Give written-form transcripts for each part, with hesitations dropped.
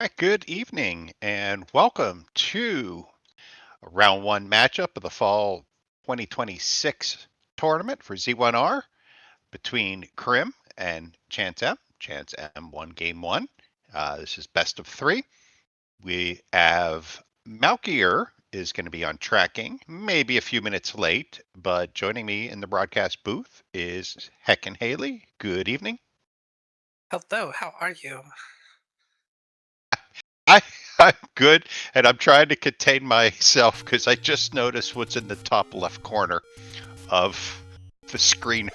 Right, good evening and welcome to a round one matchup of the fall 2026 tournament for Z1R between Krim and Chance M. Chance M won game one. This is best of three. We have Malkier is going to be on tracking, maybe a few minutes late, but joining me in the broadcast booth is Heckin Haley. Good evening. Hello, how are you? I, I'm good, and I'm trying to contain myself because I just noticed what's in the top left corner of the screen.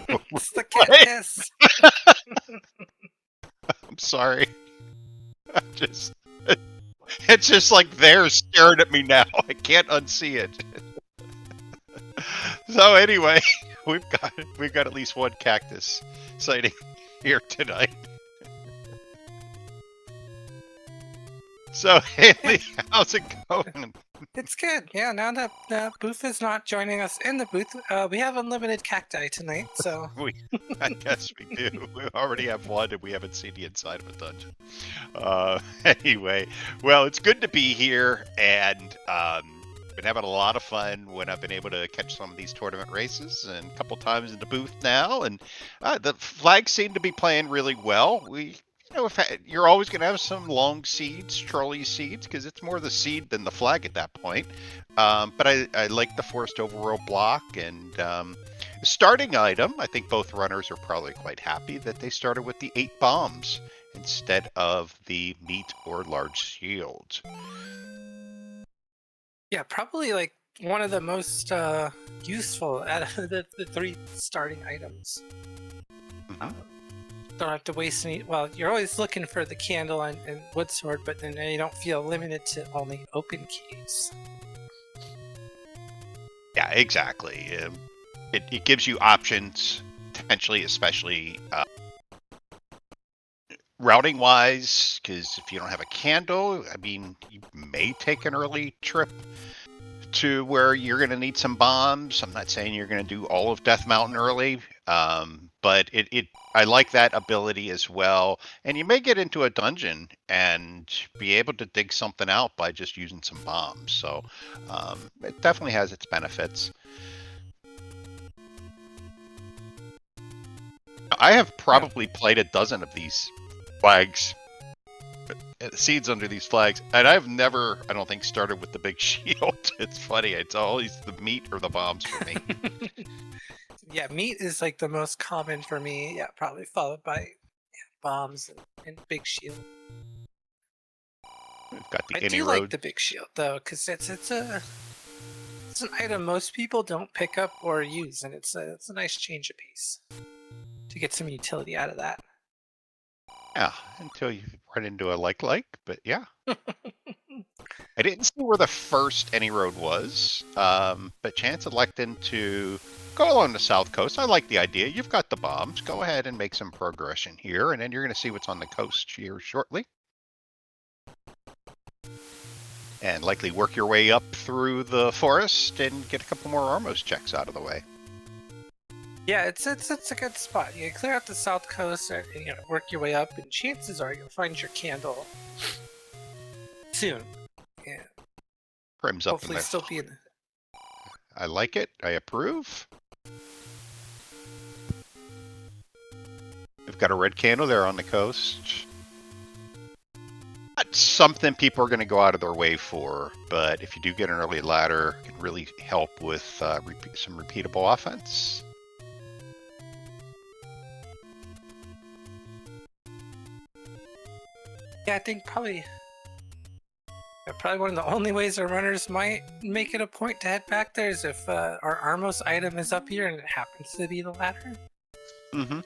It's the cat piss. I'm sorry. I'm just it's just like there staring at me now. I can't unsee it. So anyway, we've got at least one cactus sighting here tonight. So Haley, how's it going? It's good. Yeah, now that Booth is not joining us in the booth, we have unlimited cacti tonight, so We, I guess we do. We already have one, and we haven't seen the inside of a dungeon. Anyway, well, it's good to be here, and been having a lot of fun when I've been able to catch some of these tournament races, and a couple times in the booth now, and the flags seem to be playing really well. You're always going to have some long seeds, trolley seeds, because it's more the seed than the flag at that point. But I like the forced overworld block, and starting item, I think both runners are probably quite happy that they started with the 8 bombs instead of the meat or large shields. yeah, probably like one of the most useful out of the three starting items. Mhm. Don't have to waste any. Well, you're always looking for the candle and wood sword, but then you don't feel limited to only open keys. Yeah, exactly. It gives you options, potentially, especially routing wise, because if you don't have a candle, I mean, you may take an early trip to where you're going to need some bombs. I'm not saying you're going to do all of Death Mountain early, but I like that ability as well. And you may get into a dungeon and be able to dig something out by just using some bombs. So it definitely has its benefits. I have probably played a dozen of these flags, seeds under these flags, and I've never, I don't think, started with the big shield. It's funny. It's always the meat or the bombs for me. Yeah, meat is like the most common for me. Yeah, probably followed by bombs and big shield. We've got the I any do like road. the big shield though, because it's an item most people don't pick up or use, and it's a nice change of pace to get some utility out of that. Yeah, until you run into a like, but yeah. I didn't see where the first any road was, but Chance elected to go along the south coast. I like the idea. You've got the bombs. Go ahead and make some progression here, and then you're going to see what's on the coast here shortly. And likely work your way up through the forest and get a couple more Armos checks out of the way. Yeah, it's a good spot. You clear out the south coast and work your way up, and chances are you'll find your candle soon. Yeah, Prim's up in hopefully there. still be in. I like it. I approve. We've got a red candle there on the coast. Not something people are going to go out of their way for, but if you do get an early ladder, it can really help with some repeatable offense. Yeah, I think probably one of the only ways our runners might make it a point to head back there is if our Armos item is up here and it happens to be the ladder. Mm-hmm.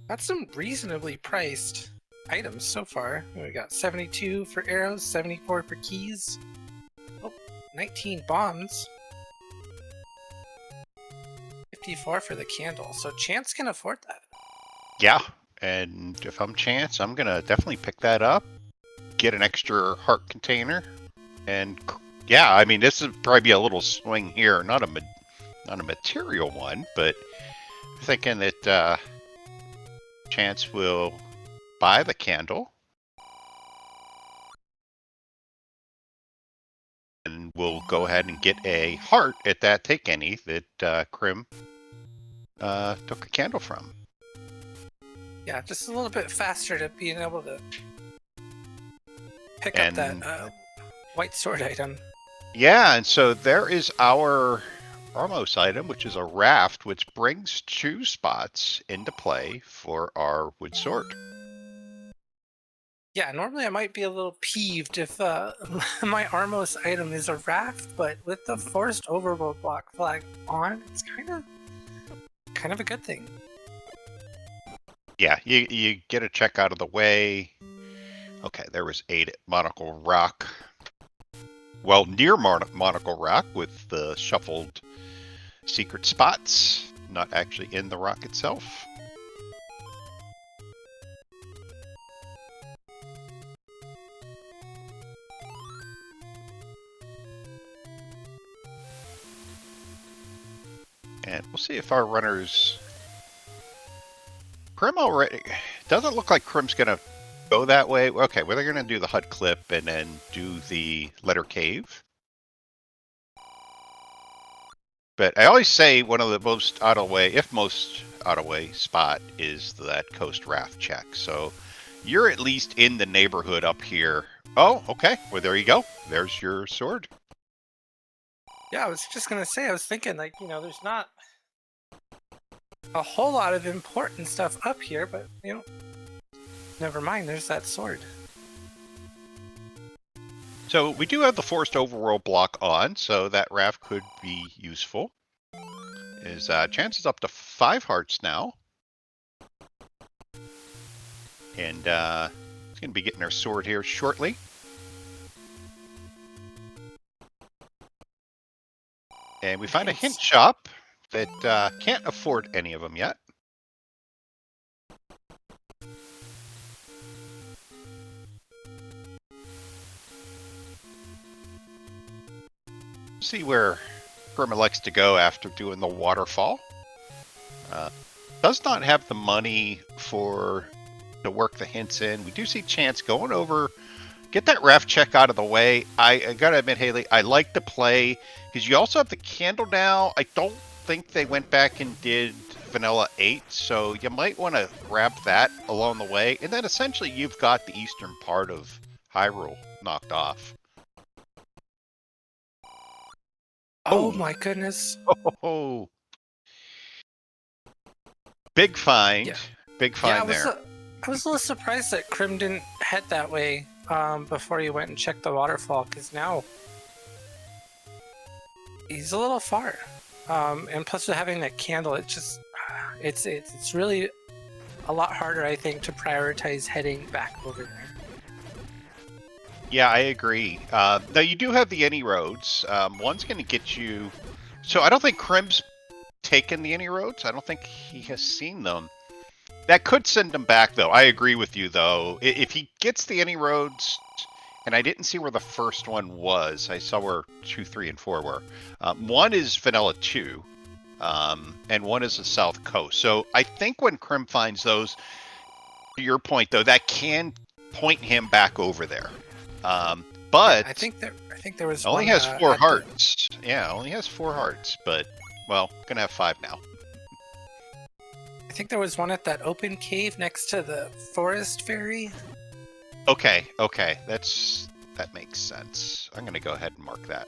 That's some reasonably priced items so far. We got 72 for arrows, 74 for keys. Oh, 19 bombs. 54 for the candle. So Chance can afford that. Yeah, and if I'm Chance, I'm going to definitely pick that up, get an extra heart container, and yeah, I mean, this would probably be a little swing here, not a not a material one, but thinking that Chance will buy the candle. And we'll go ahead and get a heart at that take any that Krim took a candle from. Yeah, just a little bit faster to being able to pick up that white sword item. Yeah, and so there is our almost item, which is a raft, which brings 2 spots into play for our wood sword. Yeah, normally I might be a little peeved if my Armos item is a raft, but with the forced overworld block flag on, it's kind of a good thing. Yeah, you get a check out of the way. Okay, there was 8 at Monocle Rock. Well, near Monocle Rock with the shuffled secret spots, not actually in the rock itself. And we'll see if our runners... Krim already... Doesn't look like Krim's going to go that way. Okay, well, they're going to do the hut clip and then do the letter cave. But I always say one of the most out-of-way, if most out-of-way spot is that coast raft check. So you're at least in the neighborhood up here. Oh, okay. Well, there you go. There's your sword. Yeah, I was just gonna say, I was thinking, like, you know, there's not a whole lot of important stuff up here, but, you know, never mind, there's that sword. So we do have the forced overworld block on, so that raft could be useful. Is chances up to 5 hearts now. And he's going to be getting our sword here shortly. And we find a hint shop that can't afford any of them yet. See where Kermit likes to go after doing the waterfall. Does not have the money to work the hints in. We do see Chance going over, get that raft check out of the way. I gotta admit, Haley, I like to play because you also have the candle now. I don't think they went back and did Vanilla 8, so you might want to grab that along the way, and then essentially you've got the eastern part of Hyrule knocked off. Oh my goodness. Oh, big find. Yeah. Big find there. I was a little surprised that Krim didn't head that way before he went and checked the waterfall, because now he's a little far. And plus with having that candle, it's really a lot harder, I think, to prioritize heading back over there. Yeah, I agree. Now, you do have the any roads. One's going to get you... So I don't think Krim's taken the any roads. I don't think he has seen them. That could send him back, though. I agree with you, though. If he gets the any roads... And I didn't see where the first one was. I saw where 2, 3, and 4 were. One is Vanilla 2, and one is the South Coast. So I think when Krim finds those, to your point, though, that can point him back over there. But I think there was only has 4 hearts. Yeah, only has 4 hearts, but well, gonna have 5 now. I think there was one at that open cave next to the forest ferry. Okay, that makes sense. I'm gonna go ahead and mark that.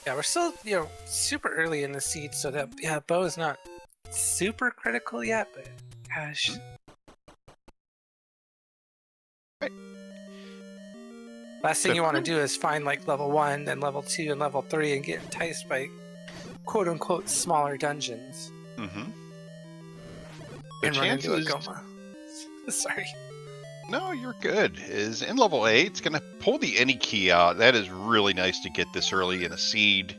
Yeah, we're still, super early in the seed, so that bow is not super critical yet, but gosh. Right. Last thing you want to do is find like level 1, then level 2, and level 3 and get enticed by quote unquote smaller dungeons. Mm-hmm. And run into a Goma. Sorry. No, you're good. Is in level 8, it's going to pull the any key out. That is really nice to get this early in a seed.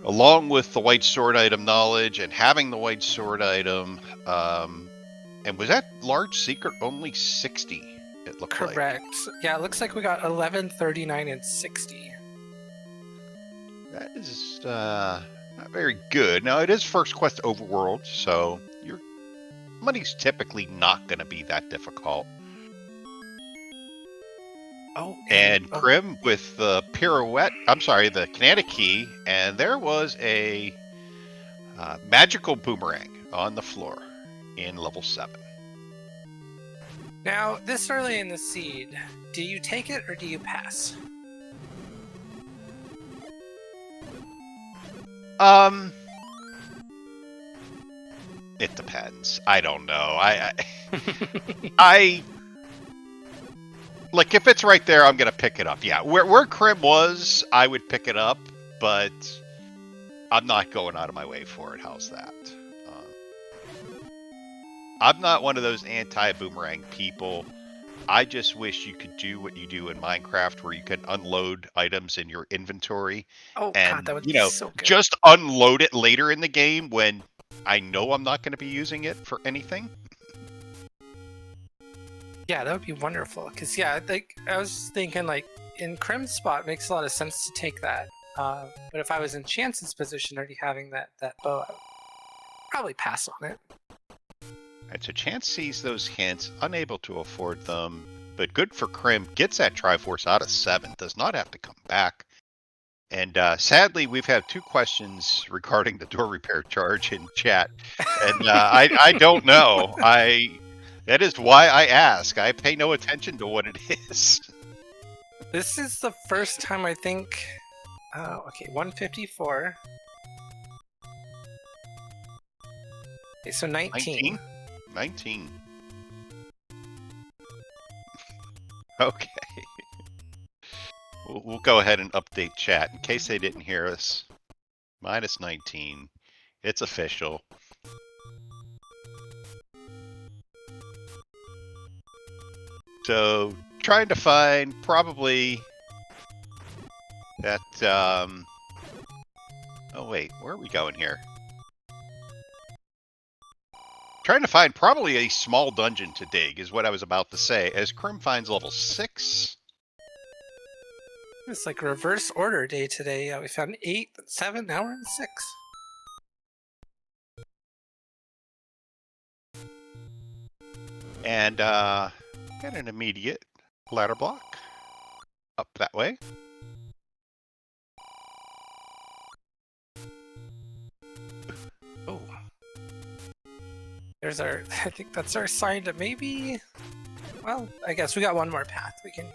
Along with the white sword item knowledge and having the white sword item. And was that large secret only 60? It it look like? Correct. Yeah, it looks like we got 11, 39, and 60. That is not very good. Now, it is First Quest Overworld, so your money's typically not going to be that difficult. Oh, And Krim with the the kinetic key, and there was a magical boomerang on the floor in level 7. Now, this early in the seed, do you take it or do you pass? It depends. I don't know. I like, if it's right there, I'm gonna pick it up. Yeah, where Krim was, I would pick it up, but I'm not going out of my way for it. How's that? I'm not one of those anti-boomerang people. I just wish you could do what you do in Minecraft, where you can unload items in your inventory, Oh, and God, that would be so good. just unload it later in the game when I know I'm not going to be using it for anything. Yeah, that would be wonderful. Because, yeah, like, I was just thinking, like, in Krim's spot, it makes a lot of sense to take that. But if I was in Chance's position already having that bow, I would probably pass on it. Right, so Chance sees those hints, unable to afford them, but good for Krim. Gets that Triforce out of 7, does not have to come back. And sadly, we've had 2 questions regarding the door repair charge in chat, and I don't know. That is why I ask. I pay no attention to what it is. This is the first time I think. Okay, 154. Okay, so 19. 19. Okay. We'll go ahead and update chat in case they didn't hear us. Minus 19. It's official. So, trying to find probably that, oh wait, where are we going here? Trying to find probably a small dungeon to dig is what I was about to say, as Krim finds level 6. It's like reverse order day today. We found 8, 7, now we're in 6. And got an immediate ladder block up that way. Oh. There's our, I think that's our sign to maybe, well, I guess we got one more path we can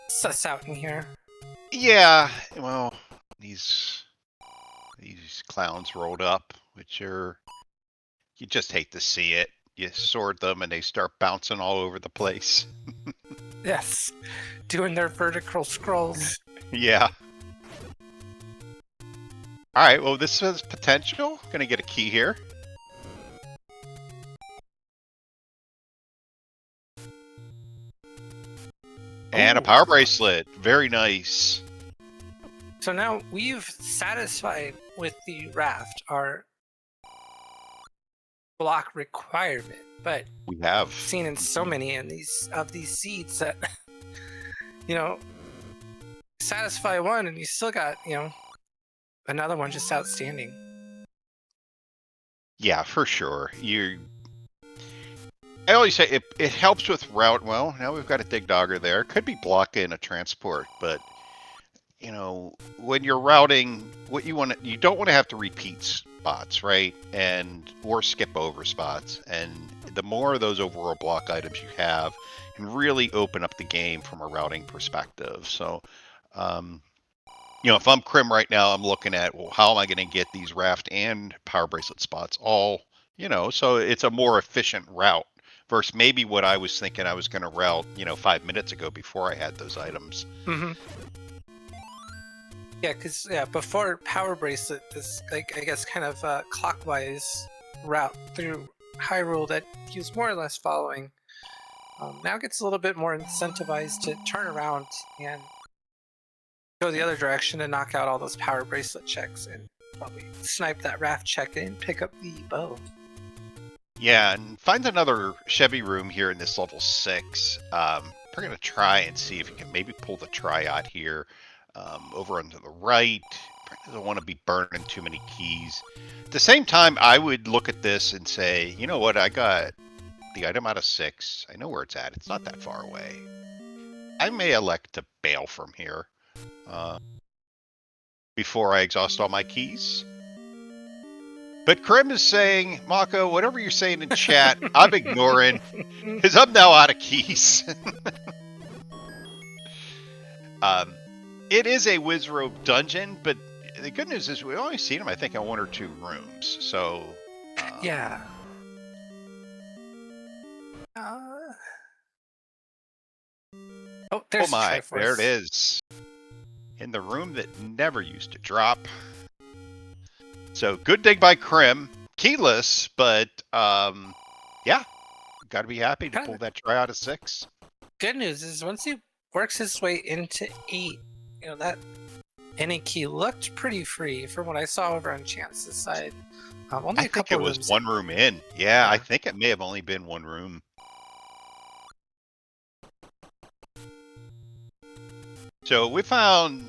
suss out in here. Yeah, well, these clowns rolled up, which are, you just hate to see it. You sword them and they start bouncing all over the place. Yes, doing their vertical scrolls. Yeah. All right, well, this has potential. Gonna get a key here. And a power bracelet. Very nice. So now we've satisfied with the raft our block requirement, but we have seen in so many of these seeds that satisfy one and you still got another one just outstanding. Yeah, for sure. I always say it helps with route. Well, now we've got a dig dogger there. Could be blocking a transport, but when you're routing, what you don't want to have to repeat spots, right? Or skip over spots. And the more of those overworld block items you have can really open up the game from a routing perspective. So, if I'm Krim right now, I'm looking at, well, how am I going to get these raft and power bracelet spots all, so it's a more efficient route versus maybe what I was thinking I was going to route, 5 minutes ago before I had those items. Mm-hmm. Yeah, because before power bracelet, this I guess kind of clockwise route through Hyrule that he was more or less following. Now gets a little bit more incentivized to turn around and go the other direction and knock out all those power bracelet checks and probably snipe that raft check and pick up the bow. Yeah, and finds another Chevy room here in this level 6. We're going to try and see if we can maybe pull the triad here over onto the right. Doesn't want to be burning too many keys. At the same time, I would look at this and say, you know what, I got the item out of 6. I know where it's at. It's not that far away. I may elect to bail from here before I exhaust all my keys. But Krim is saying, Mako, whatever you're saying in chat, I'm ignoring, because I'm now out of keys. It is a Wizrobe dungeon, but the good news is we've only seen him, I think, in 1 or 2 rooms. So, yeah. Oh, there's my, Triforce. there it is. In the room that never used to drop. So, good dig by Krim. Keyless, but, yeah. Got to be happy to pull that try out of 6. Good news is once he works his way into 8, that any key looked pretty free from what I saw over on Chance's side. Only I a think couple it was rooms 1 room in. Yeah, I think it may have only been 1 room. So we found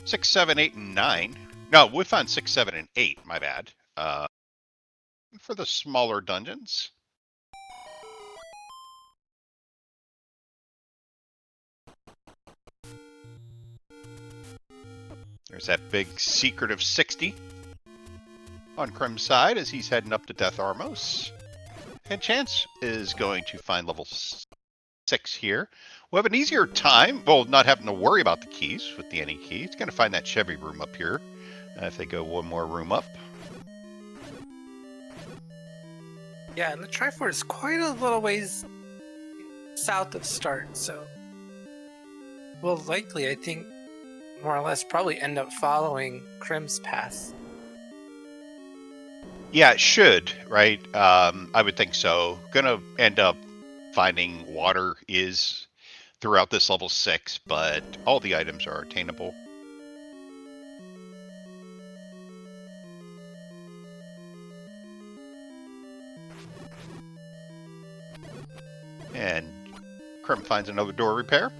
6, 7, 8, and 9. No, we found 6, 7, and 8. My bad. For the smaller dungeons. There's that big secret of 60 on Krim's side as he's heading up to Death Armos. And Chance is going to find level 6 here. We'll have an easier time, well, not having to worry about the keys with the any key. He's going to find that Chevy room up here if they go 1 more room up. Yeah, and the Triforce is quite a little ways south of start, so we'll likely, I think, more or less probably end up following Krim's path. Yeah, it should, right? I would think so. Gonna end up finding water is throughout this level 6, but all the items are attainable. And Krim finds another door repair.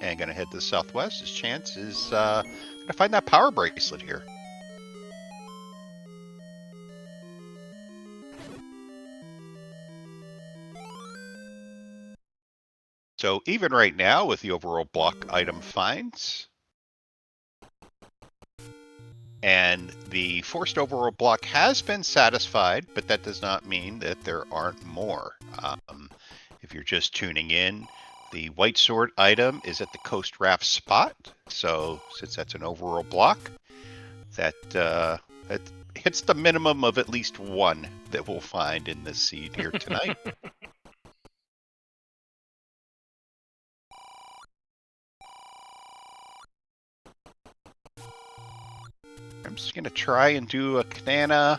And gonna head to the southwest. His chance is gonna find that power bracelet here. So even right now with the overall block item finds, and the forced overall block has been satisfied, but that does not mean that there aren't more. If you're just tuning in, the white sword item is at the coast raft spot. So since that's an overall block, that hits the minimum of at least 1 that we'll find in this seed here tonight. I'm just going to try and do a Kanana.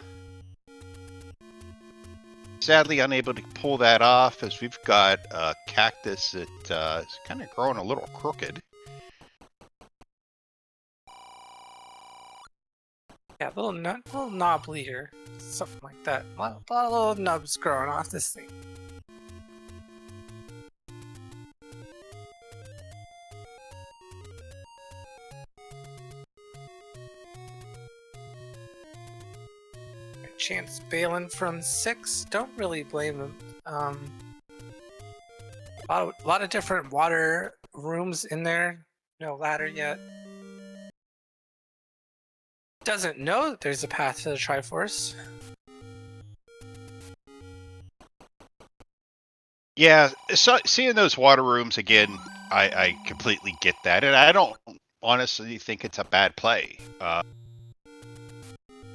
Sadly unable to pull that off as we've got a cactus that is kind of growing a little crooked. Yeah, little knob leader, something like that. A lot of little nubs growing off this thing. Chance bailing from 6. Don't really blame him. A lot of different water rooms in there. No ladder yet. Doesn't know that there's a path to the Triforce. Yeah, so seeing those water rooms again, I completely get that, and I don't honestly think it's a bad play.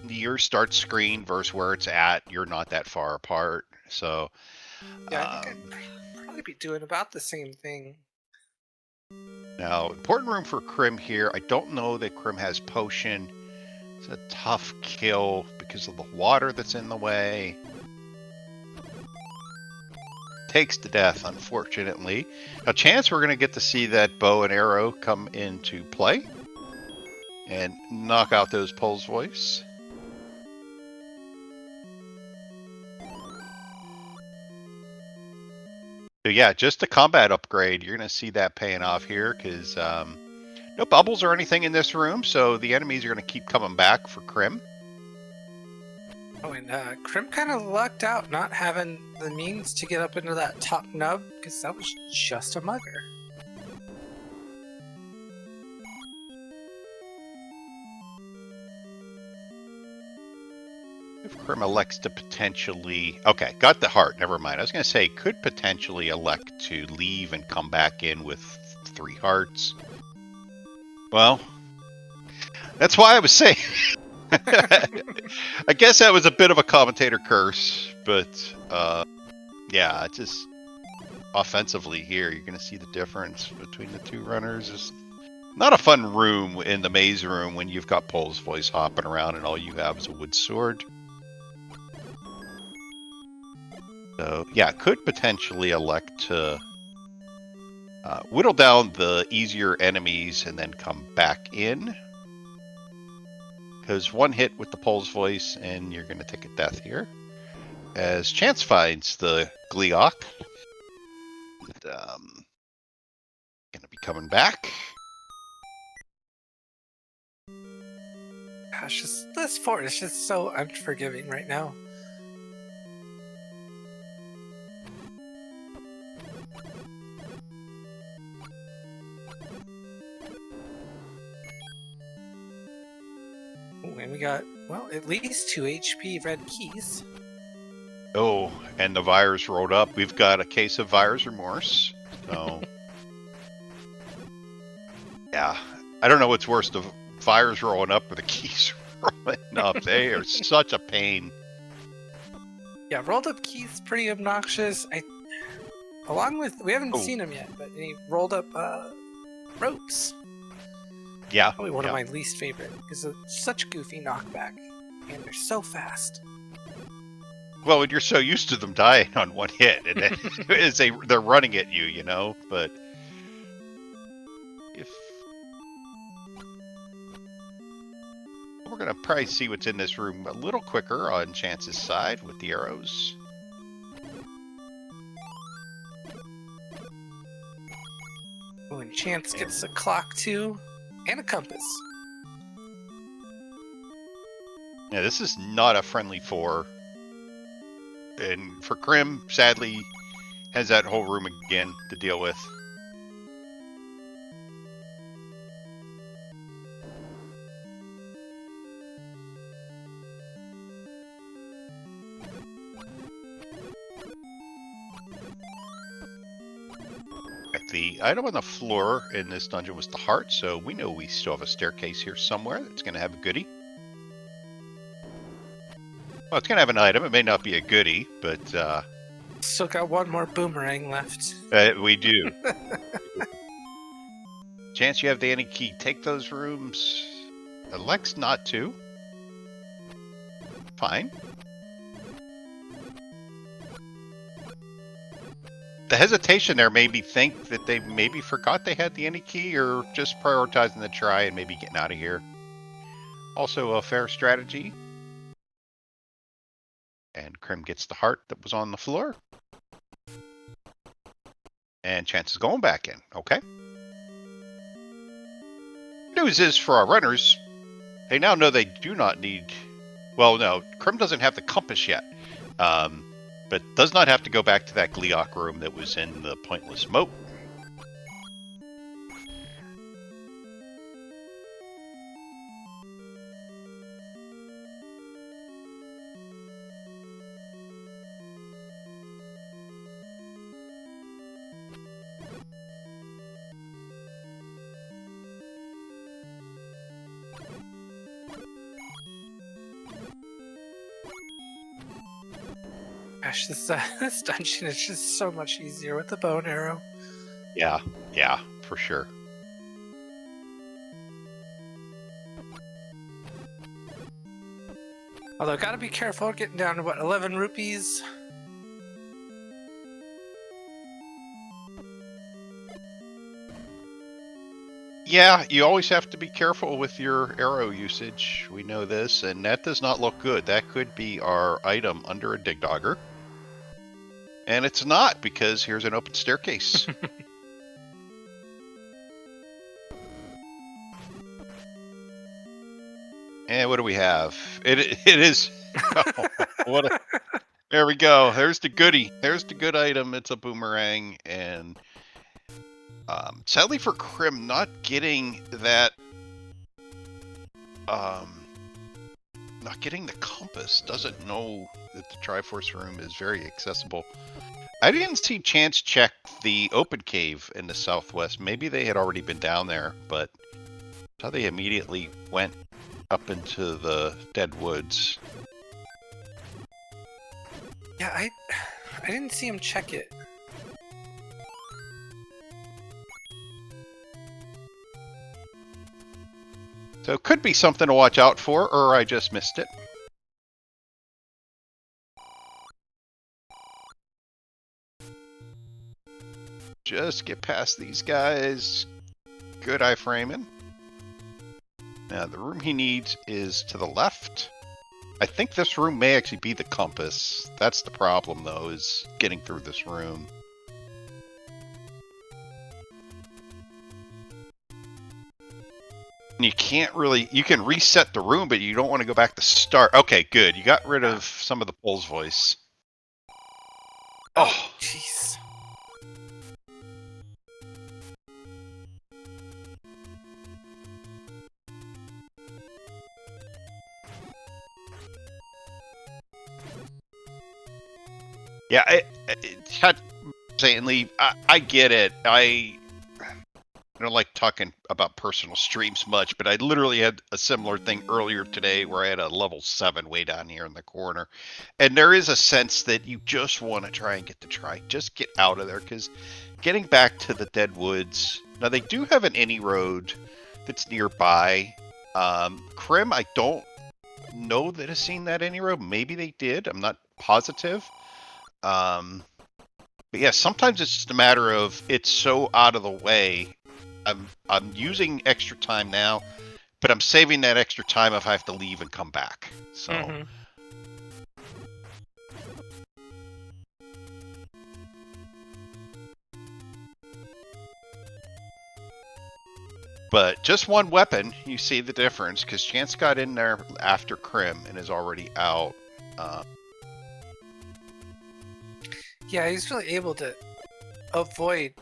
Your start screen versus where it's at, you're not that far apart. So yeah, I think I'd probably be doing about the same thing. Now, important room for Krim here. I don't know that Krim has potion. It's a tough kill because of the water that's in the way. Takes to death, unfortunately. Now, chance we're going to get to see that bow and arrow come into play. and knock out those Pole's Voice. So yeah, just a combat upgrade. You're going to see that paying off here because no bubbles or anything in this room, so the enemies are going to keep coming back for Crim. Oh, and Crim kind of lucked out not having the means to get up into that top nub because that was just a mugger. If Crim elects to potentially... Okay, got the heart. Never mind. I was going to say, could potentially elect to leave and come back in with 3 hearts. Well, that's why I was saying... I guess that was a bit of a commentator curse, but yeah, just offensively here, you're going to see the difference between the 2 runners. It's not a fun room in the maze room when you've got Pole's Voice hopping around and all you have is a wood sword. So yeah, could potentially elect to whittle down the easier enemies and then come back in. Because 1 hit with the Pole's Voice and you're going to take a death here. As Chance finds the Gleeok. Going to be coming back. Gosh, this fort is just so unforgiving right now. Ooh, and we got, well, at least 2 HP red keys. Oh, and the virus rolled up. We've got a case of virus remorse. So, yeah. I don't know what's worse, the fires rolling up or the keys rolling up. They are such a pain. Yeah, rolled up keys pretty obnoxious. Along with, we haven't seen him yet, but he rolled up ropes. Yeah. Probably one of my least favorite because it's such goofy knockback, and they're so fast. Well, when you're so used to them dying on 1 hit, and as they're running at you, you know. But if we're gonna probably see what's in this room a little quicker on Chance's side with the arrows. Oh, and Chance gets a clock too, and a compass. Yeah, this is not a friendly 4. And for Crim, sadly, has that whole room again to deal with. The item on the floor in this dungeon was the heart, so we know we still have a staircase here somewhere that's going to have a goodie. Well, it's going to have an item. It may not be a goodie, but... Still got 1 more boomerang left. We do. Chance, you have the any key. Take those rooms. Elects not to. Fine. The hesitation there made me think that they maybe forgot they had the any key or just prioritizing the try and maybe getting out of here. Also a fair strategy. And Crim gets the heart that was on the floor. And Chance is going back in. Okay. News is for our runners, they now know they do not need... Well, no, Crim doesn't have the compass yet. But does not have to go back to that Gleeok room that was in the pointless moat. Gosh, this dungeon is just so much easier with the bow and arrow. Yeah, for sure. Although, gotta be careful getting down to, what, 11 rupees? Yeah, you always have to be careful with your arrow usage. We know this, and that does not look good. That could be our item under a dig dogger. And it's not, because here's an open staircase. And what do we have? It is. Oh, what a, there we go. There's the goodie. There's the good item. It's a boomerang, and sadly for Krim, not getting that. Not getting the compass. Doesn't know that the Triforce room is very accessible. I didn't see Chance check the open cave in the southwest. Maybe they had already been down there, but how they immediately went up into the dead woods. Yeah, I didn't see him check it. So it could be something to watch out for, or I just missed it. Just get past these guys. Good eye framing. Now, the room he needs is to the left. I think this room may actually be the compass. That's the problem, though, is getting through this room. You can't really, you can reset the room, but you don't want to go back to start. Okay, good. You got rid of some of the Pole's voice. Oh, jeez. Yeah, saying leave. I get it. I don't like talking about personal streams much, but I literally had a similar thing earlier today where I had a level 7 way down here in the corner. And there is a sense that you just want to try and just get out of there, because getting back to the dead woods, now they do have an any road that's nearby. Krim, I don't know that has seen that any road. Maybe they did. I'm not positive. But yeah, sometimes it's just a matter of it's so out of the way. I'm using extra time now, but I'm saving that extra time if I have to leave and come back. So. Mm-hmm. But just one weapon, you see the difference, because Chance got in there after Krim and is already out. Yeah, he's really able to avoid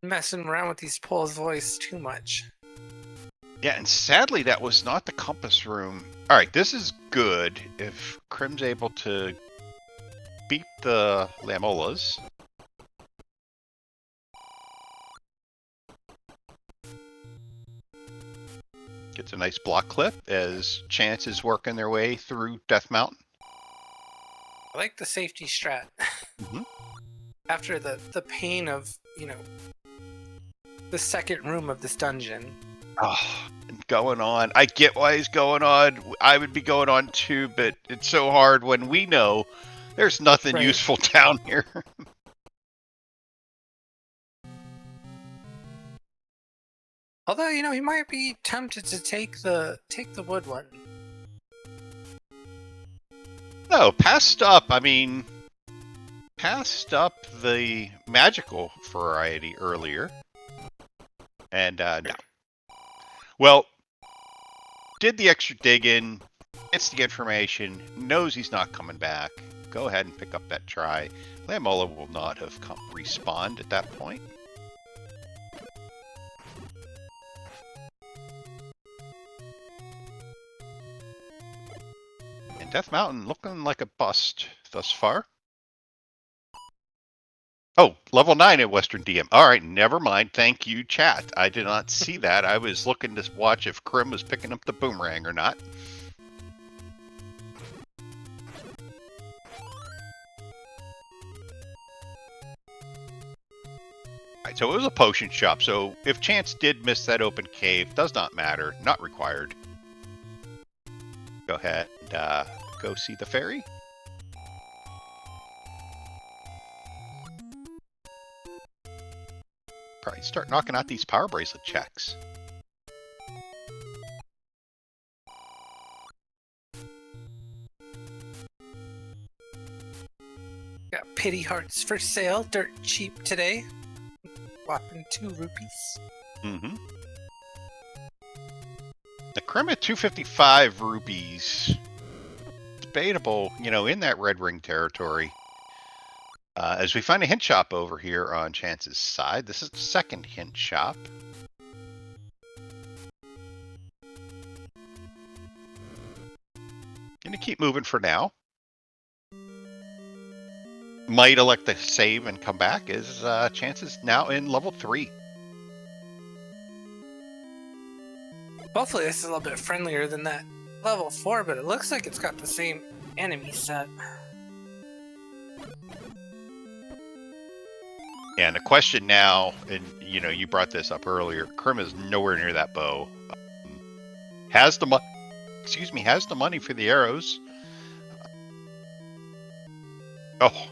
messing around with these Pole's voice too much. Yeah, and sadly, that was not the compass room. All right, this is good if Krim's able to beat the Lamolas. Gets a nice block clip as Chance is working their way through Death Mountain. I like the safety strat. Mm-hmm. After the pain of, the second room of this dungeon. Oh, going on. I get why he's going on. I would be going on too, but it's so hard when we know there's nothing useful down here. Although, he might be tempted to take the wood one. No, passed up. I mean, passed up the magical variety earlier. And no. Well, did the extra digging, gets the information, knows he's not coming back. Go ahead and pick up that try. Lamola will not have respawned at that point. And Death Mountain looking like a bust thus far. Oh, level 9 at Western DM. All right, never mind. Thank you, chat. I did not see that. I was looking to watch if Krim was picking up the boomerang or not. All right, so it was a potion shop. So if Chance did miss that open cave, does not matter. Not required. Go ahead and go see the fairy. Probably start knocking out these power bracelet checks. Got pity hearts for sale, dirt cheap today. Whopping 2 rupees. Mm-hmm. The Krim at 255 rupees. Debatable, you know, in that red ring territory. As we find a hint shop over here on Chance's side. This is the second hint shop. Gonna keep moving for now. Might elect to save and come back as Chance is now in level 3. Hopefully this is a little bit friendlier than that level 4, but it looks like it's got the same enemy set. And the question now, and you know, you brought this up earlier, Krim is nowhere near that bow. Has the money for the arrows. Oh.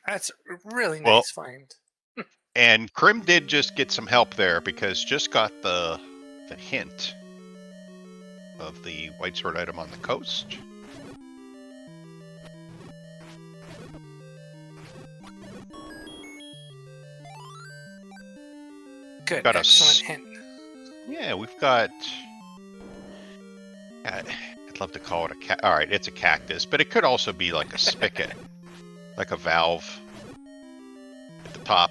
That's a really nice find. And Krim did just get some help there because just got the hint of the white sword item on the coast. Good, got excellent hint. Yeah, we've got... I'd love to call it a Alright, it's a cactus, but it could also be like a spigot. Like a valve at the top.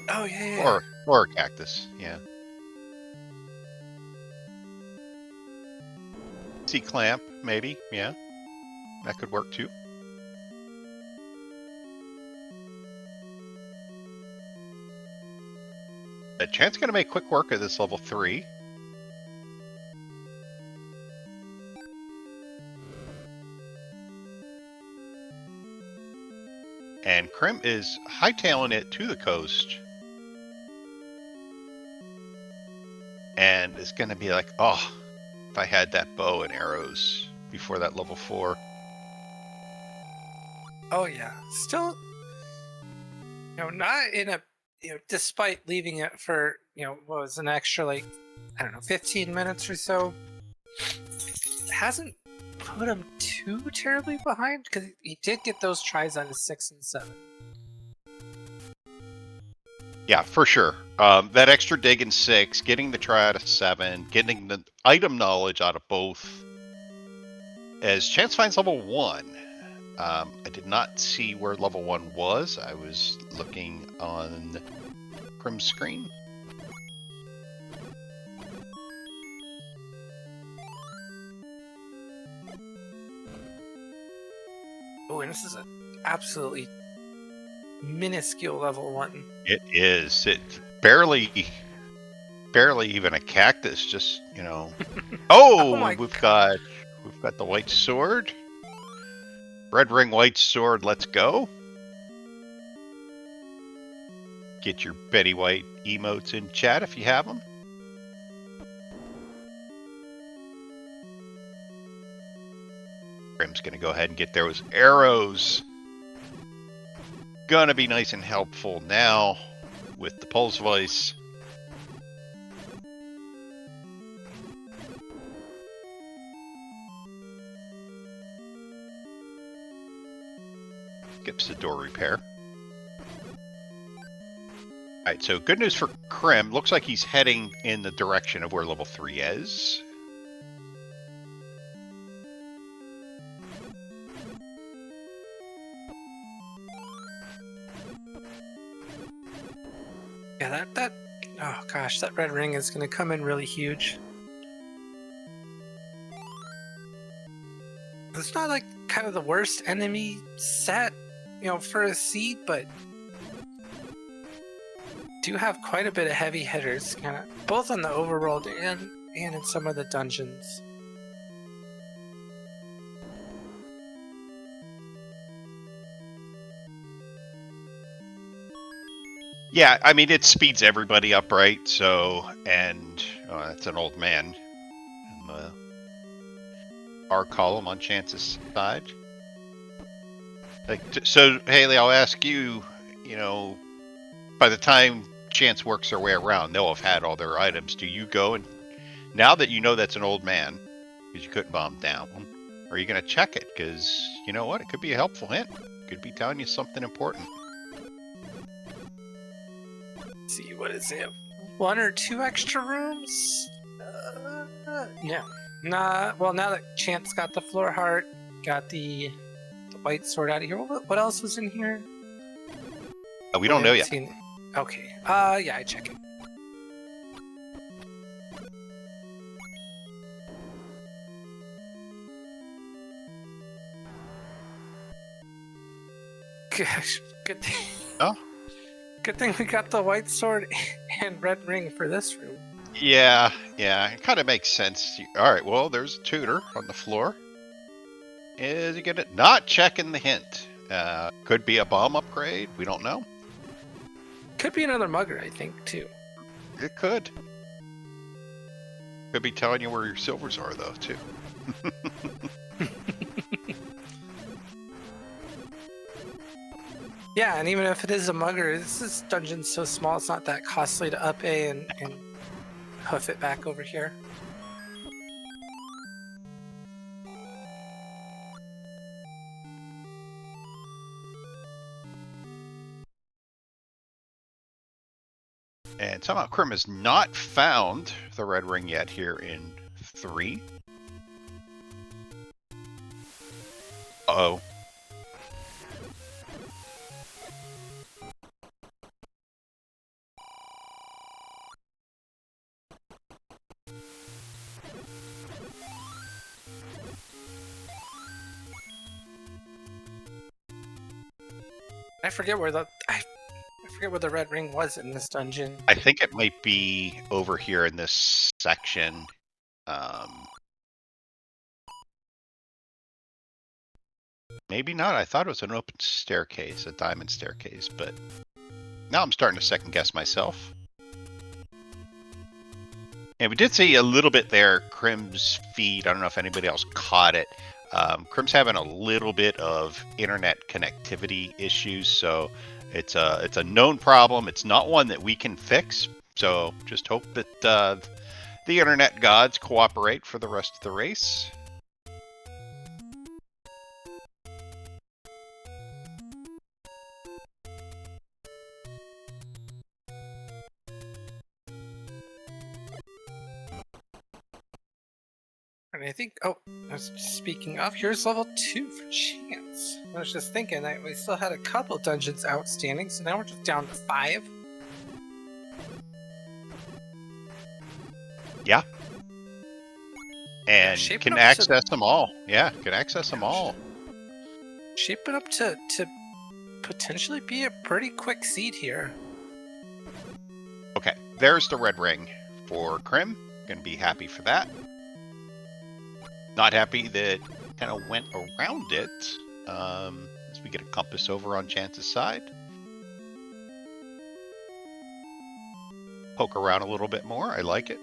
Oh, yeah. Or a cactus, yeah. C-clamp, maybe, yeah. That could work too. Chance gonna make quick work of this level 3. And Krim is hightailing it to the coast. And it's gonna be like, oh, if I had that bow and arrows before that level 4. Oh yeah, still, not in a, despite leaving it for, what was an extra, like, I don't know, 15 minutes or so, hasn't put him too terribly behind, because he did get those tries out of 6 and 7. Yeah, for sure. That extra dig in 6, getting the try out of 7, getting the item knowledge out of both. As Chance finds level 1, I did not see where level 1 was. I was looking on Krim's screen. Oh, and this is an absolutely minuscule level 1. It is. It barely even a cactus. Just Oh, we've got the white sword. Red ring white sword. Let's go. Get your Betty White emotes in chat if you have them. Krim's gonna go ahead and get those arrows. Gonna be nice and helpful now with the pulse voice. Skips the door repair. Alright, so good news for Krim. Looks like he's heading in the direction of where level 3 is. Yeah, oh gosh, that red ring is going to come in really huge. It's not like kind of the worst enemy set, for a seed, but do have quite a bit of heavy hitters, kind of both on the overworld and in some of the dungeons. Yeah, I mean, it speeds everybody up, right? So, and that's an old man in the R column on Chance's side. So Haley, I'll ask you. You know, by the time Chance works their way around, they'll have had all their items. Do you go and now that you know that's an old man, because you couldn't bomb down, are you going to check it? Because you know what, it could be a helpful hint. Could be telling you something important. Let's see, what is it? 1 or 2 extra rooms? No. Nah. Well, now that Chance got the floor heart, got the white sword out of here. What else was in here? We don't know yet. Okay. Yeah, I check it. Gosh, good thing. Oh. Good thing we got the white sword and red ring for this room. Yeah, it kind of makes sense. All right, well, there's a tutor on the floor. Is he gonna not checking the hint? Could be a bomb upgrade. We don't know. Could be another mugger, I think, too. It could. Could be telling you where your silvers are, though, too. Yeah, and even if it is a mugger, this dungeon's so small, it's not that costly to up A and hoof it back over here. And somehow Krim has not found the red ring yet here in 3. Uh-oh. I forget where the red ring was in this dungeon. I think it might be over here in this section. Maybe not. I thought it was an open staircase, a diamond staircase, but now I'm starting to second guess myself. And we did see a little bit there, Krim's feed. I don't know if anybody else caught it. Krim's having a little bit of internet connectivity issues, so it's a known problem. It's not one that we can fix, so just hope that the internet gods cooperate for the rest of the race. And I think, speaking of, here's level 2 for Chance. I was just thinking that we still had a couple dungeons outstanding, so now we're just down to 5. Yeah. And can access them all. Yeah, can access them all. Shaping up to potentially be a pretty quick seed here. Okay, there's the red ring for Krim. Gonna be happy for that. Not happy that kind of went around it. As we get a compass over on Chance's side. Poke around a little bit more. I like it.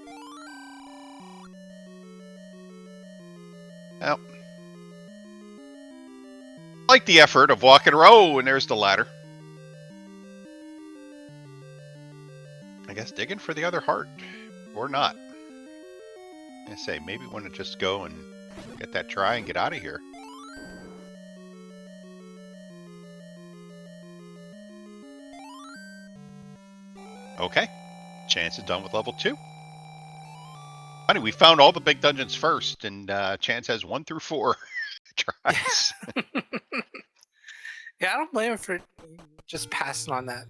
Well, I like the effort of walking around. Oh, and there's the ladder. I guess digging for the other heart. Or not. I say, maybe want to just go and get that try and get out of here. Okay. Chance is done with level 2. Funny, we found all the big dungeons first, and Chance has 1 through 4 tries. Yeah, I don't blame him for just passing on that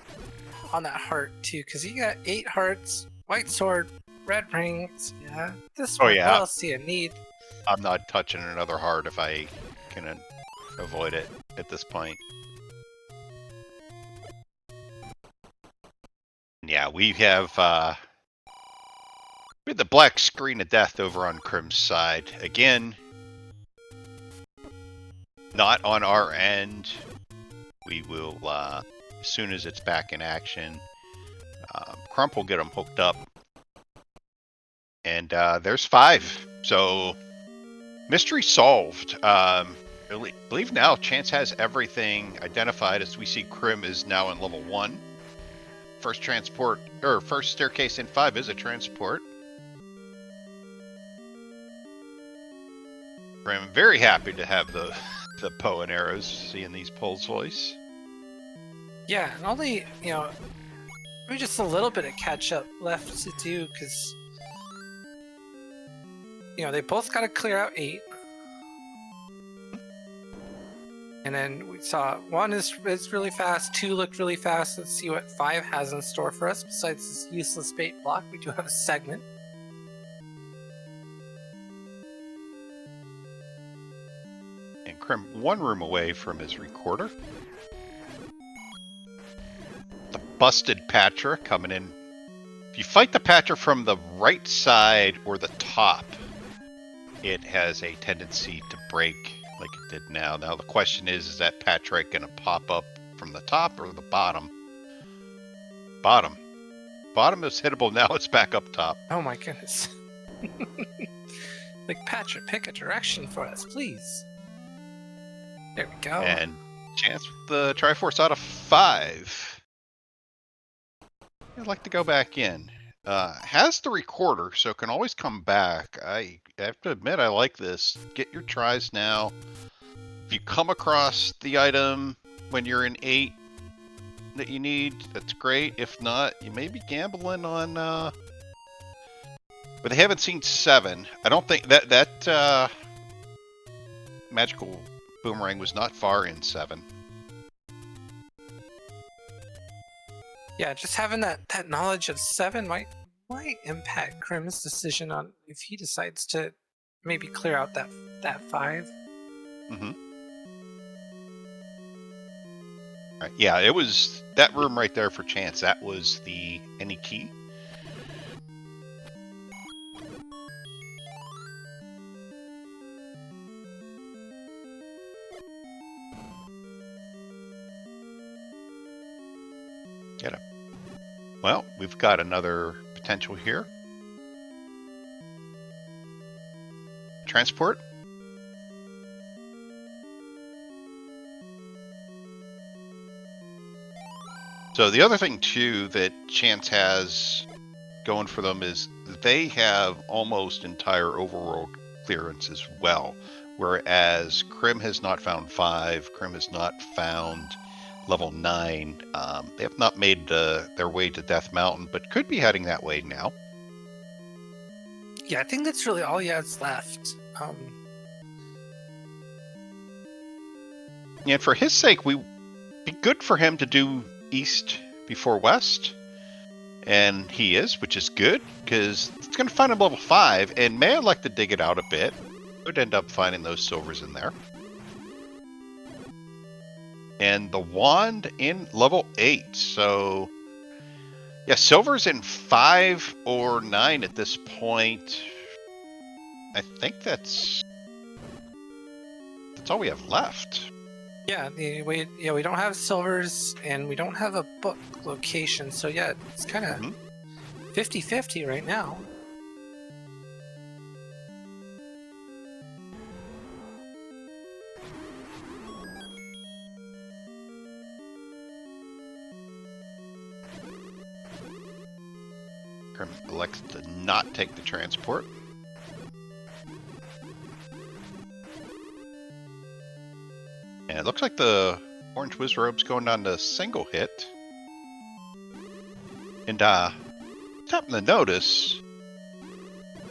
heart too, because he got 8 hearts, white sword, red rings. Yeah, this one. Yeah. What else do you need? I'm not touching another heart if I can avoid it at this point. Yeah, we have the black screen of death over on Krim's side. Again, not on our end. We will, as soon as it's back in action, Crump will get them hooked up. And there's 5. So, mystery solved. believe now Chance has everything identified, as we see Krim is now in level 1. First transport, or first staircase in 5 is a transport. I'm very happy to have the bow and arrows, seeing these Pole's voice. Yeah, and only, maybe just a little bit of catch up left to do, because they both got to clear out 8. And then we saw 1 is really fast, 2 looked really fast. Let's see what 5 has in store for us. Besides this useless bait block, we do have a segment. And Krim 1 room away from his recorder. The busted Patra coming in. If you fight the Patra from the right side or the top, it has a tendency to break like it did now. Now the question is that Patra going to pop up from the top or the bottom? Bottom. Bottom is hittable now. It's back up top. Oh my goodness. Like, Patra, pick a direction for us, please. There we go. And Chance with the Triforce out of 5. I'd like to go back in. Has the recorder, so can always come back. I have to admit, I like this. Get your tries now. If you come across the item when you're in 8 that you need, that's great. If not, you may be gambling on... But they haven't seen 7. I don't think that magical boomerang was not far in 7. Yeah, just having that knowledge of 7 might impact Krim's decision on if he decides to maybe clear out that 5. Mm-hmm. All right, yeah, it was that room right there for Chance. That was the any key. Get him. Well, we've got another potential here. Transport. So the other thing too that Chance has going for them is they have almost entire overworld clearance as well, whereas Krim has not found 5. Krim has not found level 9. They have not made their way to Death Mountain, but could be heading that way now. Yeah, I think that's really all he has left. And for his sake, we be good for him to do east before west, and he is, which is good because it's going to find him level 5, and may like to dig it out a bit. Would end up finding those silvers in there. And the wand in level 8. So, yeah, silver's in 5 or 9 at this point. I think that's all we have left. Yeah, we don't have silvers, and we don't have a book location. So yeah, it's kind of 50-50 right now. Krim elects to not take the transport. And it looks like the orange Wizrobe's going down to single hit. And something to notice.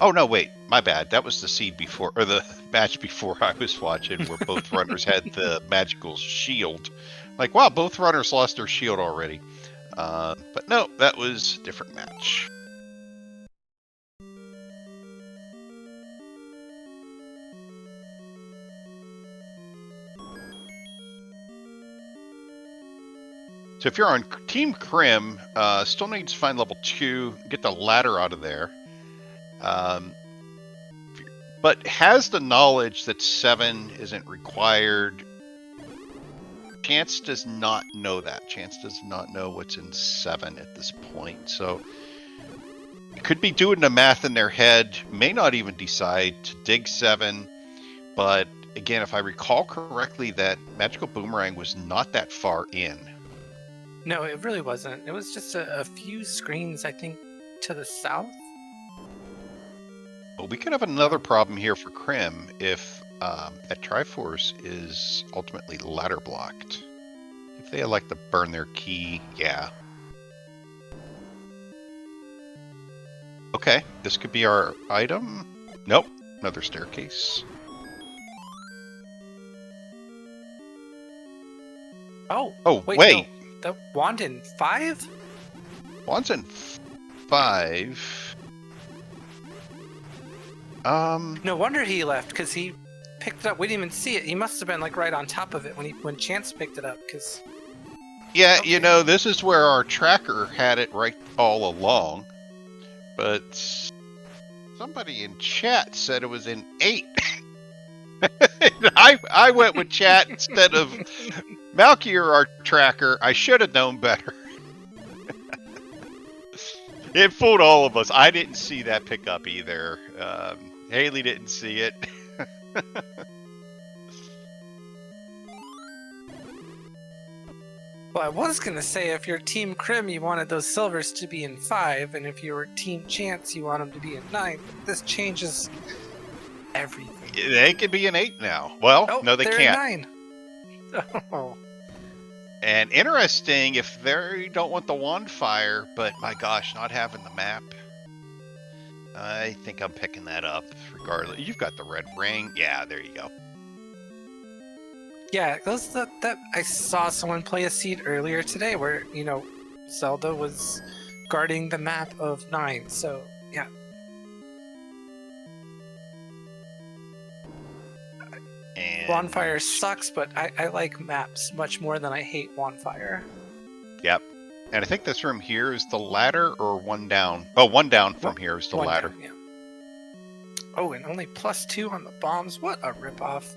Oh no, wait, my bad. That was the seed before, or the match before I was watching, where both runners had the magical shield. Like, wow, both runners lost their shield already. But no, that was a different match. So if you're on Team Krim, still needs to find level 2, get the ladder out of there. But has the knowledge that 7 isn't required. Chance does not know that. Chance does not know what's in 7 at this point. So could be doing the math in their head, may not even decide to dig 7, but again, if I recall correctly, that magical boomerang was not that far in. No, it really wasn't. It was just a few screens, I think, to the south. Well, we could have another problem here for Krim if that Triforce is ultimately ladder blocked. If they elect to burn their key, yeah. Okay, this could be our item. Nope, another staircase. Oh, Oh, wait. wait. No. The wand in 5? Wand's in 5. No wonder he left, because he picked it up. We didn't even see it. He must have been like right on top of it when Chance picked it up, because... Yeah, Okay. you know, this is where our tracker had it right all along. But somebody in chat said it was in 8. I went with chat instead of Malkier, our tracker. I should have known better. It fooled all of us. I didn't see that pickup either. Haley didn't see it. Well, I was going to say, if you're Team Krim, you wanted those silvers to be in 5, and if you were Team Chance, you want them to be in 9. This changes everything. They could be in 8 now. Well, Oh, no, they they're can't. in 9. Oh. And interesting, if they don't want the wand fire, but my gosh, not having the map, I think I'm picking that up regardless. You've got the red ring. Yeah, there you go. Yeah, that I saw someone play a seed earlier today where, Zelda was guarding the map of 9, so yeah. And Bonfire sucks, but I like maps much more than I hate Bonfire. Yep. And I think this room here is the ladder, or one down. Oh, one down from here is the One ladder. down, yeah. Oh, and only +2 on the bombs. What a ripoff.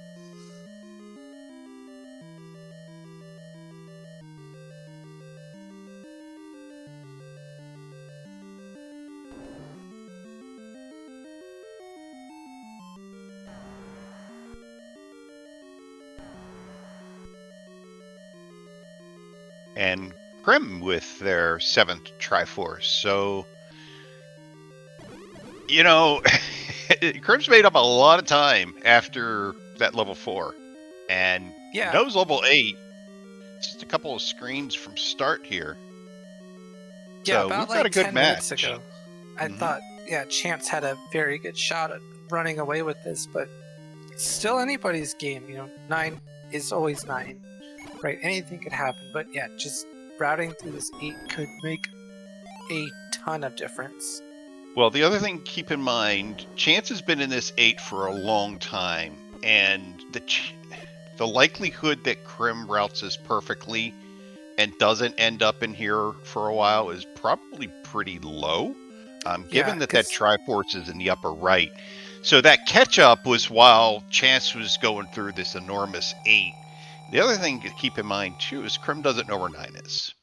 And Krim with their 7th Triforce. So, Krim's made up a lot of time after that level 4. And Yeah. knows level 8. Just a couple of screens from start here. Yeah, So about we've like got a good 10 match. minutes ago. I thought, Chance had a very good shot at running away with this, but it's still anybody's game. 9 is always 9. Right, anything could happen, but yeah, just routing through this 8 could make a ton of difference. Well, the other thing to keep in mind, Chance has been in this 8 for a long time, and the likelihood that Krim routes this perfectly and doesn't end up in here for a while is probably pretty low, given that Triforce is in the upper right. So that catch-up was while Chance was going through this enormous 8. The other thing to keep in mind, too, is Krim doesn't know where 9 is.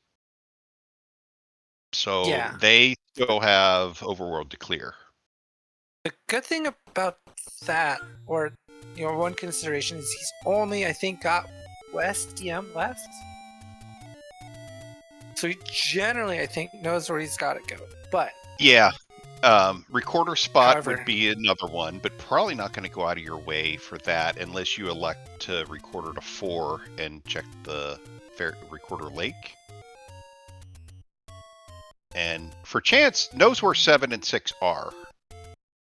So they still have Overworld to clear. The good thing about that, or, one consideration, is he's only, I think, got West DM left. So he generally, I think, knows where he's got to go. But... yeah. Recorder spot would be another one, but probably not going to go out of your way for that unless you elect to recorder to 4 and check the recorder lake. And for Chance, knows where 7 and 6 are.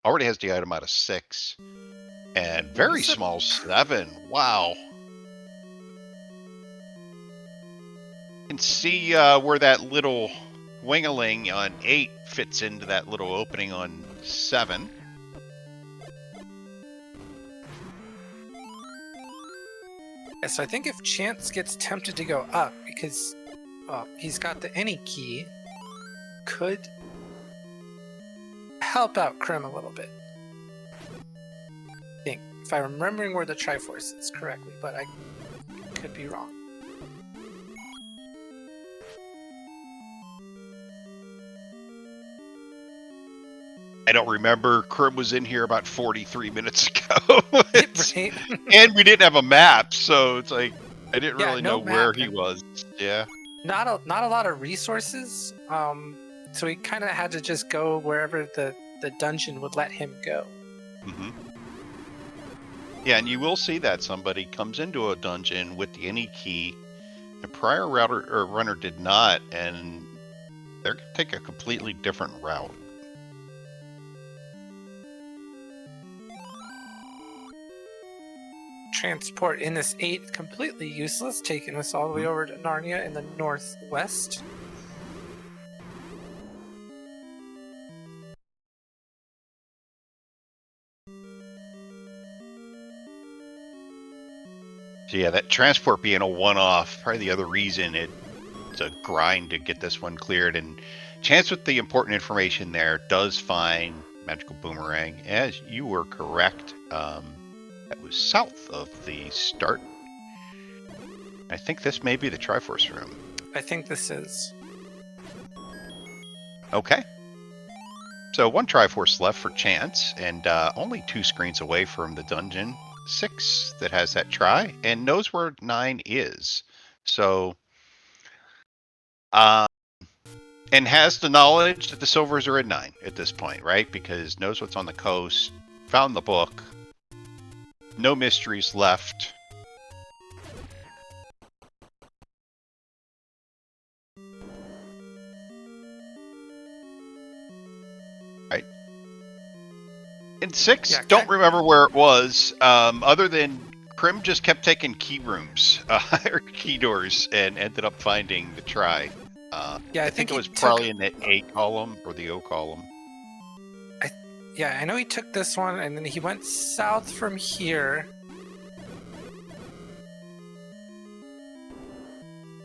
Already has the item out of 6. And very small 7. Wow. You can see where that little wingaling on 8 fits into that little opening on 7. Yeah, so I think if Chance gets tempted to go up, because he's got the any key, could help out Krim a little bit. I think, if I'm remembering where the Triforce is correctly, but I could be wrong. I don't remember. Krim was in here about 43 minutes ago. Right? And we didn't have a map, so it's like I didn't Yeah, really no know where map he and was. Yeah. not a lot of resources. So he kind of had to just go wherever the dungeon would let him go. hmm Yeah, and you will see that somebody comes into a dungeon with the any key. A prior router or runner did not, and they're gonna take a completely different route. Transport in this 8 completely useless, taking us all the way over to Narnia in the northwest. So yeah, that transport being a one-off, probably the other reason it's a grind to get this one cleared. And Chance with the important information there does find magical boomerang, as you were correct. That was south of the start. I think this may be the Triforce room. I think this is. Okay. So one Triforce left for Chance, and only 2 screens away from the dungeon 6 that has that try, and knows where 9 is. So, and has the knowledge that the silvers are in 9 at this point, right? Because knows what's on the coast, found the book, no mysteries left. Right. In 6, Yeah, don't remember where it was, other than Krim just kept taking key rooms, or key doors, and ended up finding the try. yeah, I think it he was took, probably in the A column or the O column. yeah, I know he took this one, and then he went south from here.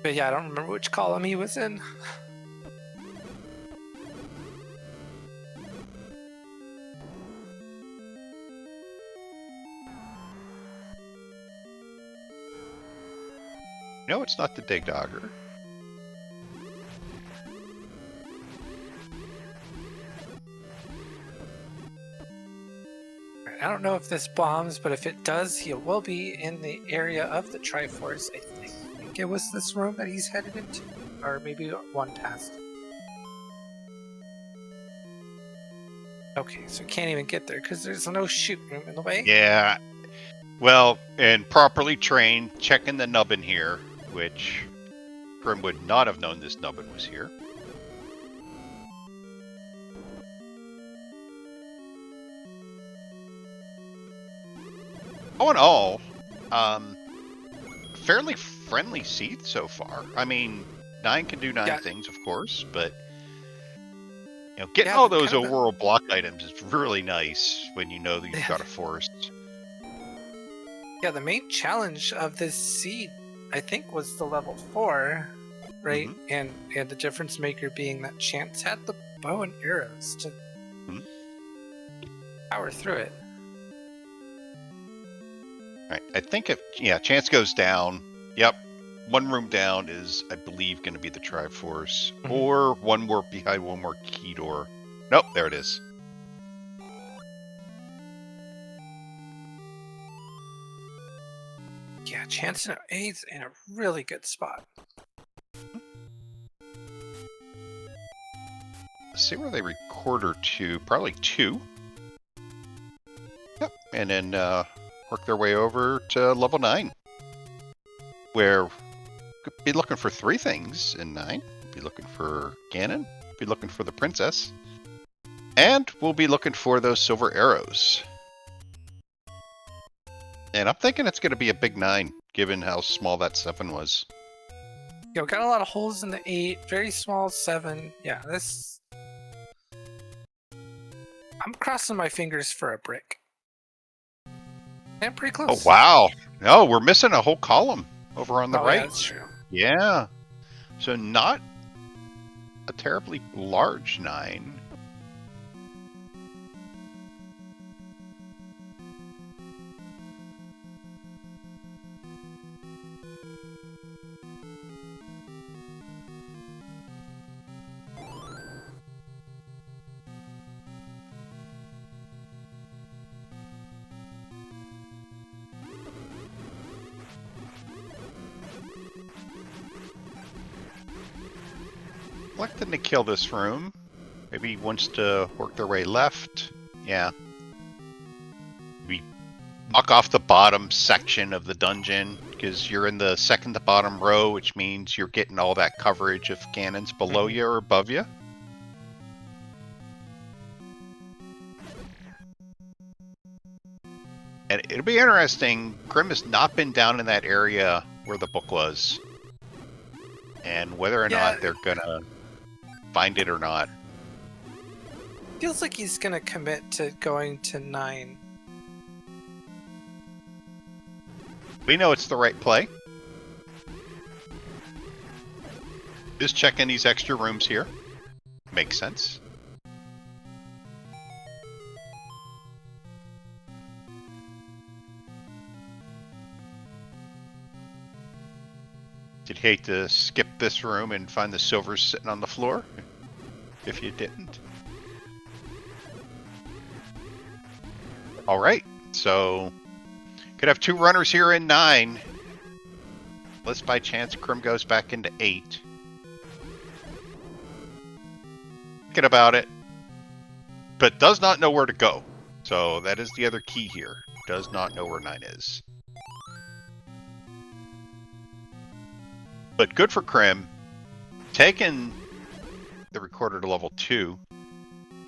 But yeah, I don't remember which column he was in. No, it's not the Dig Dogger. I don't know if this bombs, but if it does, he will be in the area of the Triforce. I think it was this room that he's headed into, or maybe one past. Okay, so he can't even get there because there's no shoot room in the way. Yeah. Well, and properly trained, checking the nubbin here, which Krim would not have known this nubbin was here. All in all, fairly friendly seat so far. I mean, 9 can do 9 things, of course, but getting all those overworld block items is really nice when you know that you've got a forest. Yeah, the main challenge of this seed, I think, was the level 4, right? And the difference maker being that Chance had the bow and arrows to power through it. Right. I think if Chance goes down. Yep. One room down is, I believe, going to be the Triforce, or one more behind one more key door. Nope, there it is. Yeah, Chance is in a really good spot. Let's see where they record her to. Probably 2. Yep. And then work their way over to level 9, where could be looking for 3 things in 9. Be looking for Ganon. Be looking for the princess. And we'll be looking for those silver arrows. And I'm thinking it's going to be a big 9, given how small that 7 was. Yeah, we got a lot of holes in the 8, very small 7. Yeah, this... I'm crossing my fingers for a brick. And pretty close. Oh, wow. No, we're missing a whole column over on the right. Yeah, that's true. Yeah. So not a terribly large 9. Electing to kill this room. Maybe he wants to work their way left. Yeah. We knock off the bottom section of the dungeon because you're in the second to bottom row, which means you're getting all that coverage of cannons below you or above you. And it'll be interesting. Grim has not been down in that area where the book was. And whether or not they're gonna find it or not. Feels like he's gonna commit to going to 9. We know it's the right play. Just checking these extra rooms here. Makes sense. You'd hate to skip this room and find the silvers sitting on the floor, if you didn't. Alright, so could have 2 runners here in 9. Unless by chance Krim goes back into 8. Thinking about it, but does not know where to go. So that is the other key here. Does not know where 9 is. But good for Krim, taking the recorder to level 2,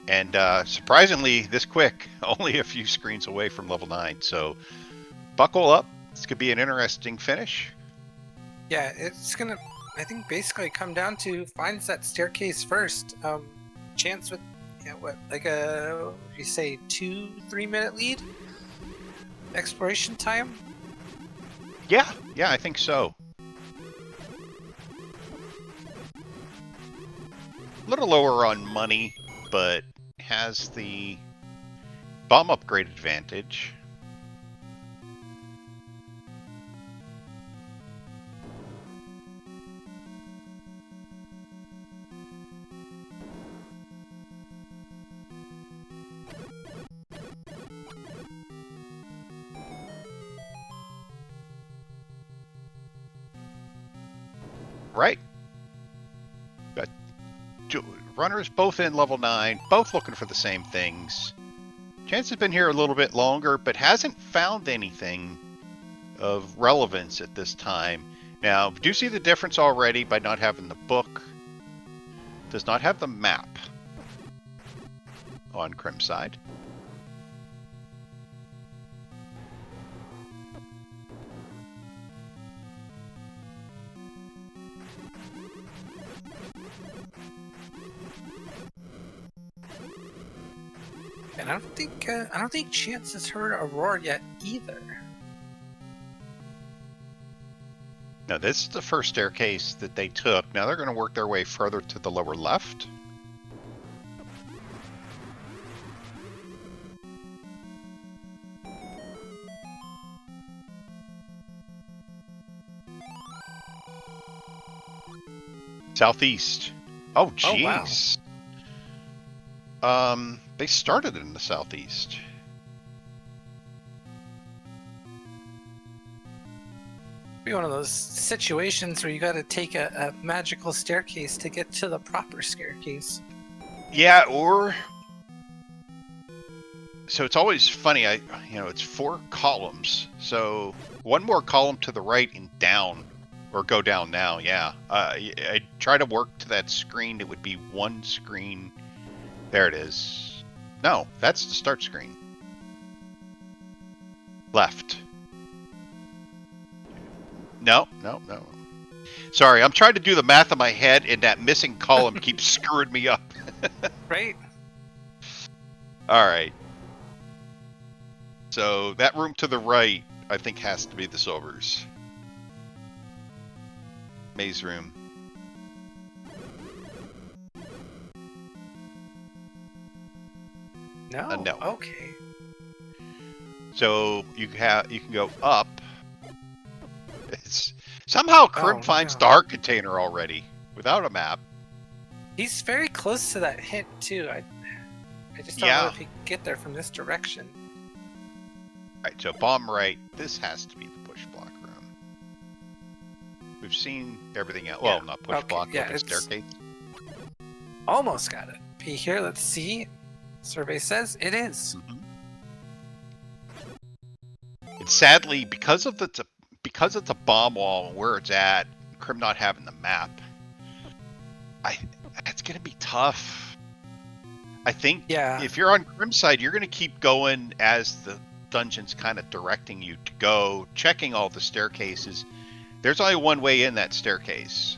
and surprisingly this quick, only a few screens away from level 9. So buckle up, this could be an interesting finish. Yeah, it's gonna, I think, basically come down to finds that staircase first. Chance with, what, like a, what do you say, 2-3 minute lead? Exploration time? Yeah, I think so. A little lower on money, but has the bomb upgrade advantage. Right. Got runners both in level 9, both looking for the same things. Chance has been here a little bit longer, but hasn't found anything of relevance at this time. Now, do you see the difference already by not having the book? Does not have the map on Krim's side. And I don't think Chance has heard a roar yet either. Now, this is the first staircase that they took. Now they're going to work their way further to the lower left. Southeast. Oh, jeez. Oh, wow. They started in the southeast. Be one of those situations where you got to take a magical staircase to get to the proper staircase. Yeah, or so it's always funny. It's 4 columns, so 1 more column to the right and down, or go down now. Yeah, I try to work to that screen. It would be 1 screen. There it is. No, that's the start screen. Left. No. Sorry, I'm trying to do the math in my head, and that missing column keeps screwing me up. Right? All right. So that room to the right, I think, has to be the silvers. Maze room. No. No. Okay. So you can go up. It's somehow Krim finds the heart container already without a map. He's very close to that hint too. I just don't know if he can get there from this direction. Right, so bomb right. This has to be the push block room. We've seen everything else. Well, not push block, but staircase. Almost got it. Be here. Let's see. Survey says it is. Mm-hmm. And sadly, because it's a bomb wall and where it's at, Crim not having the map, it's gonna be tough. I think if you're on Crim's side, you're gonna keep going as the dungeon's kind of directing you to go, checking all the staircases. There's only one way in that staircase,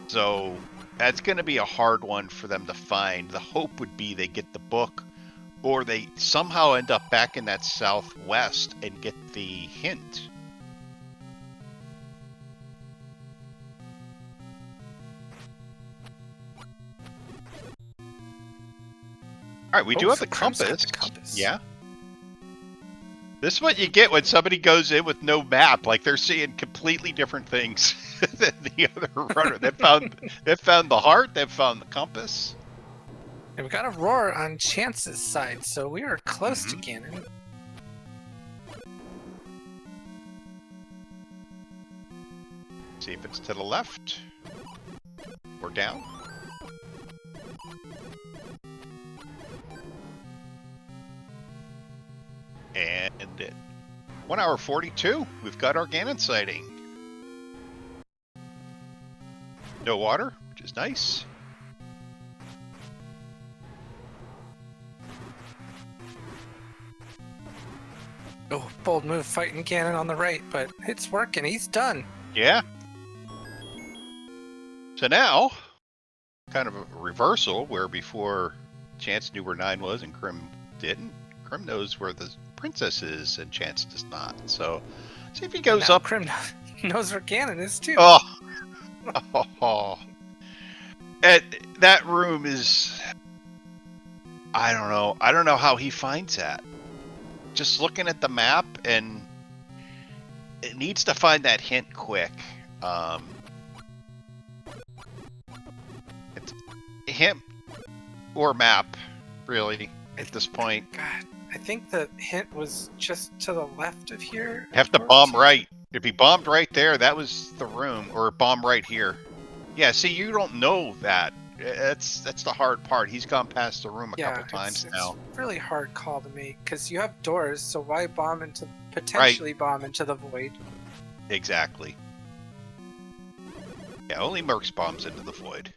so that's gonna be a hard one for them to find. The hope would be they get the book, or they somehow end up back in that southwest and get the hint. All right, we do have the compass. Yeah. This is what you get when somebody goes in with no map. Like, they're seeing completely different things than the other runner. They found the heart. They've found the compass. And we got a roar on Chance's side, so we are close to Ganon. See if it's to the left or down. And at 1 hour 42, we've got our Ganon sighting. No water, which is nice. Oh, bold move fighting Ganon on the right, but it's working. He's done. Yeah. So now, kind of a reversal, where before Chance knew where 9 was and Crim didn't. Crim knows where the princess is and Chance does not. So, see if he goes up. Crim knows where Ganon is too. Oh. And that room is... I don't know. I don't know how he finds that. Just looking at the map, and it needs to find that hint quick. It's hint or map, really, at this point. God, I think the hint was just to the left of here. You have to bomb right. If he bombed right there, that was the room, or bomb right here. Yeah, see, you don't know that. That's the hard part. He's gone past the room a couple times now. It's a really hard call to make because you have doors, so why potentially bomb into the void? Exactly. Yeah, only Mercs bombs into the void.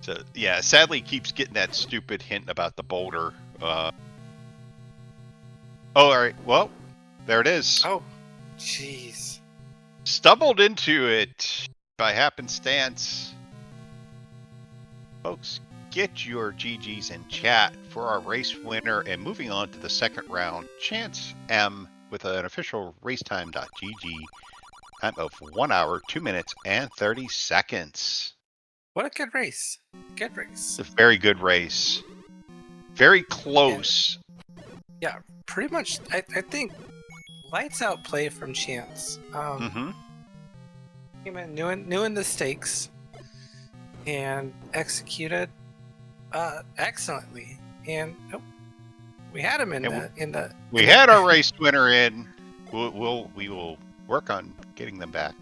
So yeah, sadly, he keeps getting that stupid hint about the boulder. Oh, all right. Well, there it is. Oh, jeez. Stumbled into it by happenstance. Folks, get your GGs in chat for our race winner. And moving on to the second round, Chance M with an official racetime.gg time of 1 hour, 2 minutes, and 30 seconds. What a good race. Good race. It's a very good race. Very close. And, yeah, pretty much, I think, lights out play from Chance. Came in knowing the stakes and executed excellently. And we had him we had our race winner in. We will work on getting them back.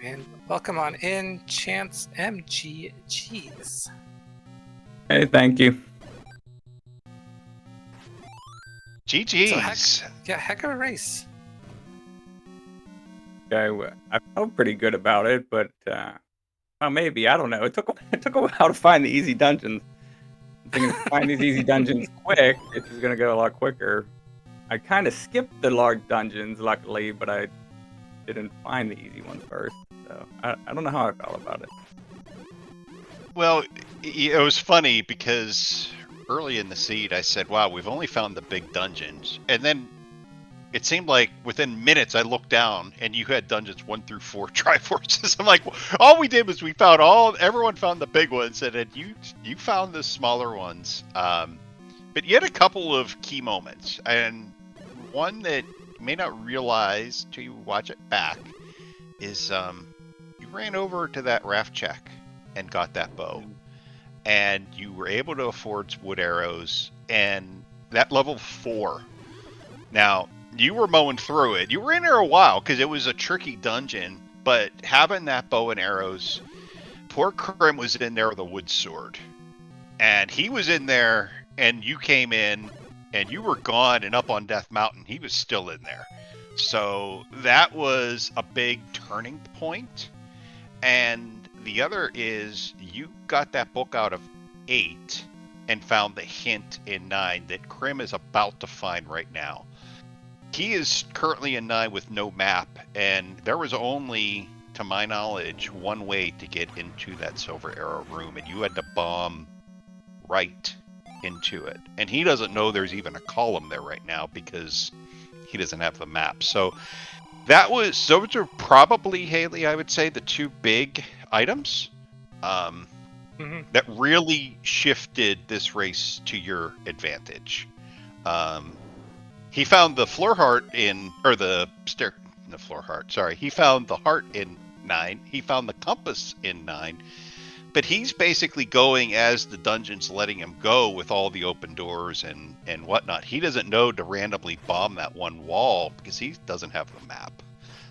And welcome on in, Chance MGGs. Hey, thank you. GG's. So heck of a race. Okay, I felt pretty good about it, but well, maybe, I don't know. It took a while to find the easy dungeons. I'm thinking to find these easy dungeons quick, it's just gonna go a lot quicker. I kind of skipped the large dungeons, luckily, but I didn't find the easy ones first. So I don't know how I felt about it. Well, it was funny because early in the seed I said, wow, we've only found the big dungeons. And then it seemed like within minutes I looked down and you had dungeons 1 through 4 Triforces. I'm like, all we did was everyone found the big ones, and then you found the smaller ones. But you had a couple of key moments, and one that you may not realize till you watch it back is you ran over to that raft check and got that bow. and you were able to afford wood arrows, and that level 4. Now, you were mowing through it. You were in there a while because it was a tricky dungeon, but having that bow and arrows, poor Krim was in there with a wood sword. And he was in there, and you came in, and you were gone and up on Death Mountain. He was still in there. So that was a big turning point. And the other is you got that book out of 8 and found the hint in 9 that Krim is about to find right now. He is currently in 9 with no map, and there was only, to my knowledge, one way to get into that Silver Arrow room, and you had to bomb right into it. And he doesn't know there's even a column there right now because he doesn't have the map. So those are probably, Haley, I would say, the 2 big items that really shifted this race to your advantage. He found the floor heart he found the heart in 9. He found the compass in 9. But he's basically going as the dungeon's letting him go with all the open doors and whatnot. He doesn't know to randomly bomb that one wall because he doesn't have the map.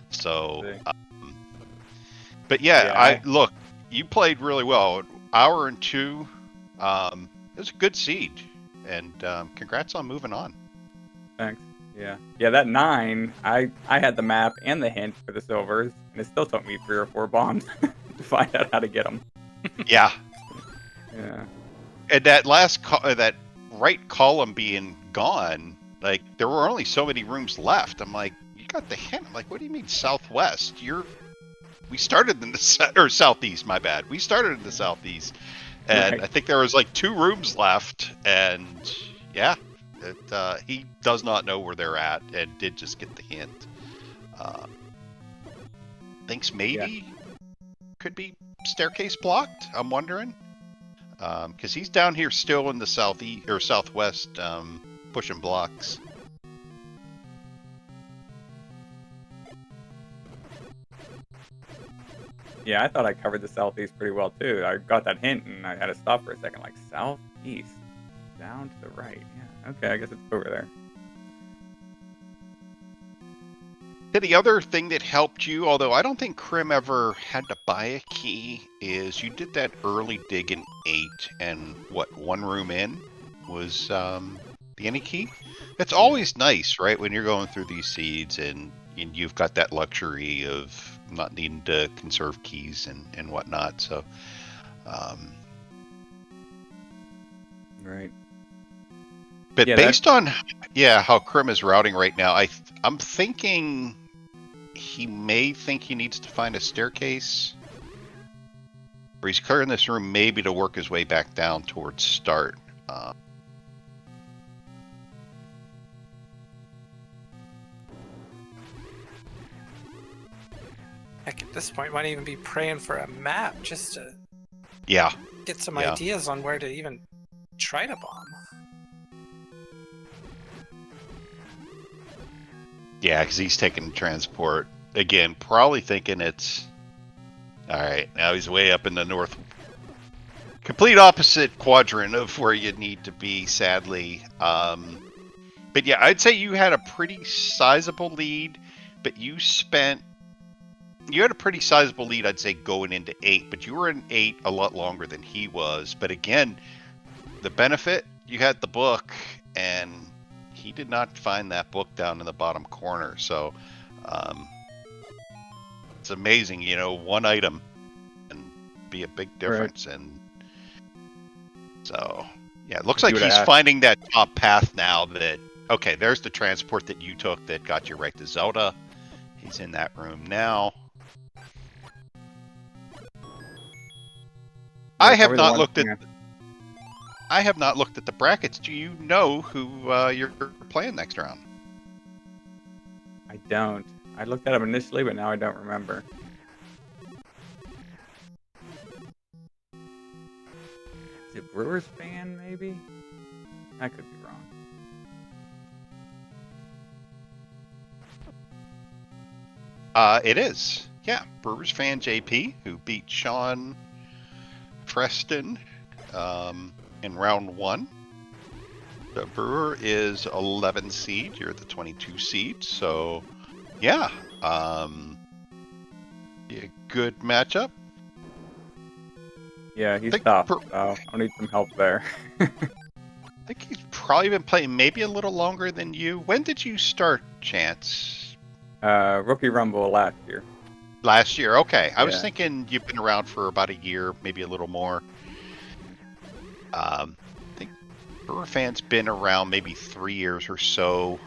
So, but yeah, look, you played really well. Hour and 2, it was a good seed, and congrats on moving on. Thanks. Yeah, that 9, I had the map and the hint for the silvers, and it still took me 3 or 4 bombs to find out how to get them. Yeah. Yeah. And that last that right column being gone, like there were only so many rooms left. I'm like, you got the hint. I'm like, what do you mean southwest? We started in the southeast. My bad. We started in the southeast, and Right. I think there was like 2 rooms left. And yeah, he does not know where they're at, and did just get the hint. Thinks maybe could be staircase blocked. I'm wondering. Because he's down here still in the southeast or southwest, pushing blocks. Yeah, I thought I covered the southeast pretty well too. I got that hint and I had to stop for a second. Like southeast, down to the right. Yeah, okay, I guess it's over there. The other thing that helped you, although I don't think Krim ever had to buy a key, is you did that early dig in 8, and one room in was the any key. That's always nice, right? When you're going through these seeds and you've got that luxury of not needing to conserve keys and whatnot. So, Right. But based on how Krim is routing right now, I'm thinking he may think he needs to find a staircase, or he's clearing this room maybe to work his way back down towards start. Heck, at this point, might even be praying for a map just to get some ideas on where to even try to bomb. Yeah, because he's taking transport. Again, probably thinking it's... Alright, now he's way up in the north. Complete opposite quadrant of where you need to be, sadly. But yeah, I'd say you had a pretty sizable lead, but you had a pretty sizable lead, I'd say, going into 8, but you were in 8 a lot longer than he was. But again, the benefit, you had the book, and he did not find that book down in the bottom corner. So it's amazing, one item can be a big difference. Right. And so, yeah, it looks like he's finding that top path now that, okay, there's the transport that you took that got you right to Zelda. He's in that room now. I have not looked at the brackets. Do you know who you're playing next round? I don't. I looked at them initially, but now I don't remember. Is it Brewers fan, maybe? I could be wrong. It is. Yeah, Brewers fan JP, who beat Sean Preston in round 1. The Brewer is 11 seed. You're the 22 seed. So, yeah, be a good matchup. Yeah, he's Think tough. per- So I'll need some help there. I think he's probably been playing maybe a little longer than you. When did you start, Chance? Rookie Rumble last year. Last year. Okay. I was Yeah. thinking you've been around for about a year, maybe a little more. I think Brewer Fan's been around maybe 3 years or so.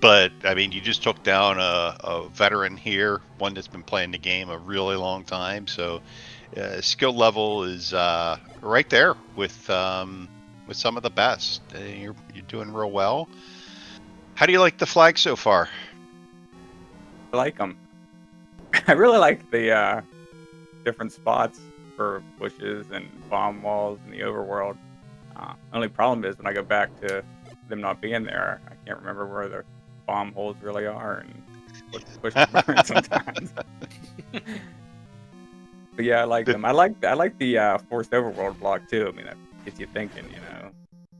But, I mean, you just took down a veteran here, one that's been playing the game a really long time. So, skill level is right there with some of the best. You're doing real well. How do you like the flag so far? I like them. I really like the different spots for bushes and bomb walls in the overworld. Only problem is when I go back to them not being there, I can't remember where the bomb holes really are and what to push the burn sometimes. But yeah, I like them. I like the forced overworld block too. I mean, that gets you thinking.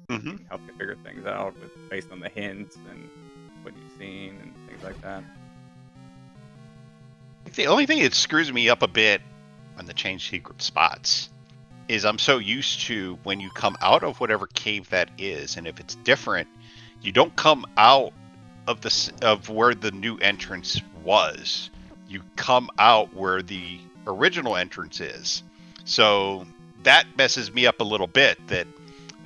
Mm-hmm. Help you figure things out based on the hints and what you've seen and things like that. The only thing that screws me up a bit on the change secret spots is I'm so used to when you come out of whatever cave that is, and if it's different, you don't come out of where the new entrance was. You come out where the original entrance is. So that messes me up a little bit. That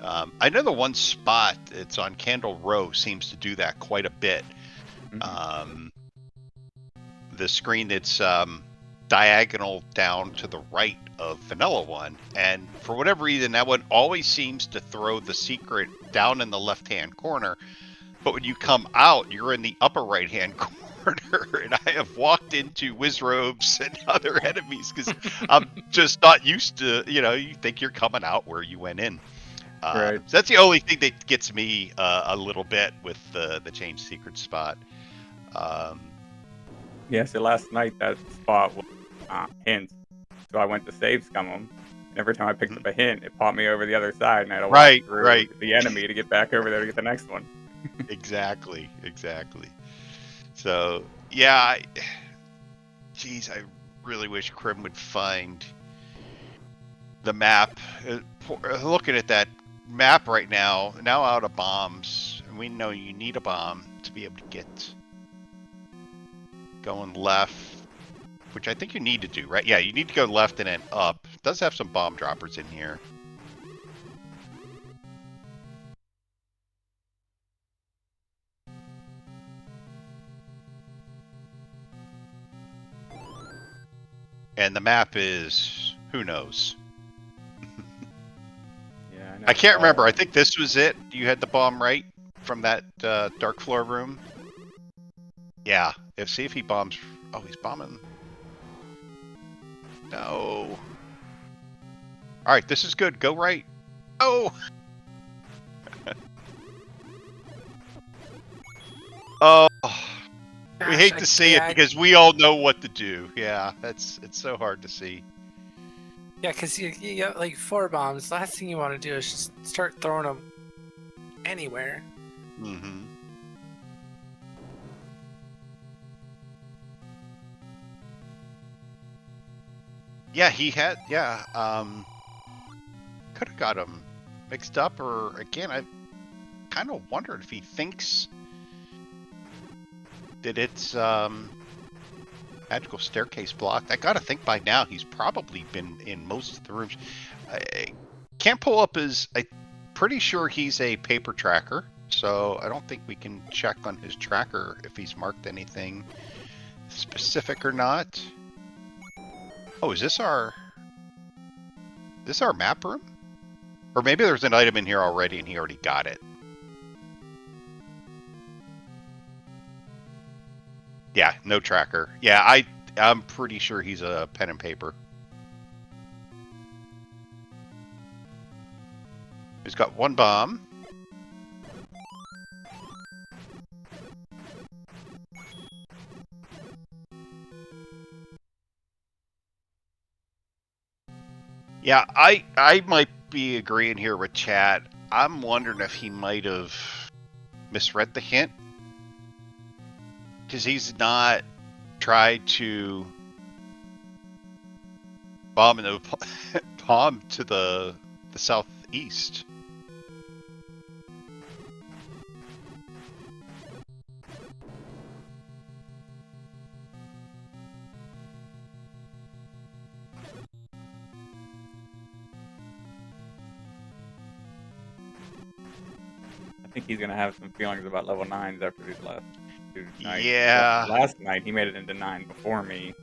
I know the one spot that's on Candle Row seems to do that quite a bit. Mm-hmm. The screen that's diagonal down to the right of Vanilla one, and for whatever reason that one always seems to throw the secret down in the left hand corner, but when you come out you're in the upper right hand corner. And I have walked into Wizrobes and other enemies because I'm just not used to, you think you're coming out where you went in. Right. So that's the only thing that gets me a little bit with the change secret spot. Yeah, so last night that spot was hints. So I went to save scum 'em, and every time I picked up a hint, it popped me over the other side, and I had to walk Right, through right. the enemy to get back over there to get the next one. Exactly. So, yeah, geez, I really wish Krim would find the map. Looking at that map right now out of bombs, and we know you need a bomb to be able to get going left, which I think you need to do, right? Yeah, you need to go left and then up. It does have some bomb droppers in here. And the map is, who knows? Yeah, I can't remember. I think this was it. You had the bomb right from that dark floor room. Yeah. See if he bombs. Oh, he's bombing. No. All right, this is good. Go right. Oh. Oh. We hate to see it because we all know what to do. Yeah, it's so hard to see. Yeah, because you got like 4 bombs. Last thing you want to do is just start throwing them anywhere. Mm-hmm. Yeah, he had. Yeah, could have got him mixed up, or again, I kind of wondered if he thinks that it's magical staircase blocked. I gotta think by now he's probably been in most of the rooms. I can't pull up his. I'm pretty sure he's a paper tracker, so I don't think we can check on his tracker if he's marked anything specific or not. Oh, is this our map room? Or maybe there's an item in here already and he already got it. Yeah, no tracker. Yeah, I'm pretty sure he's a pen and paper. He's got 1 bomb. Yeah, I might be agreeing here with Chad. I'm wondering if he might have misread the hint, because he's not tried to bomb bomb to the southeast. I think he's gonna have some feelings about level 9s after these last 2 nights. Yeah. Last night he made it into 9 before me,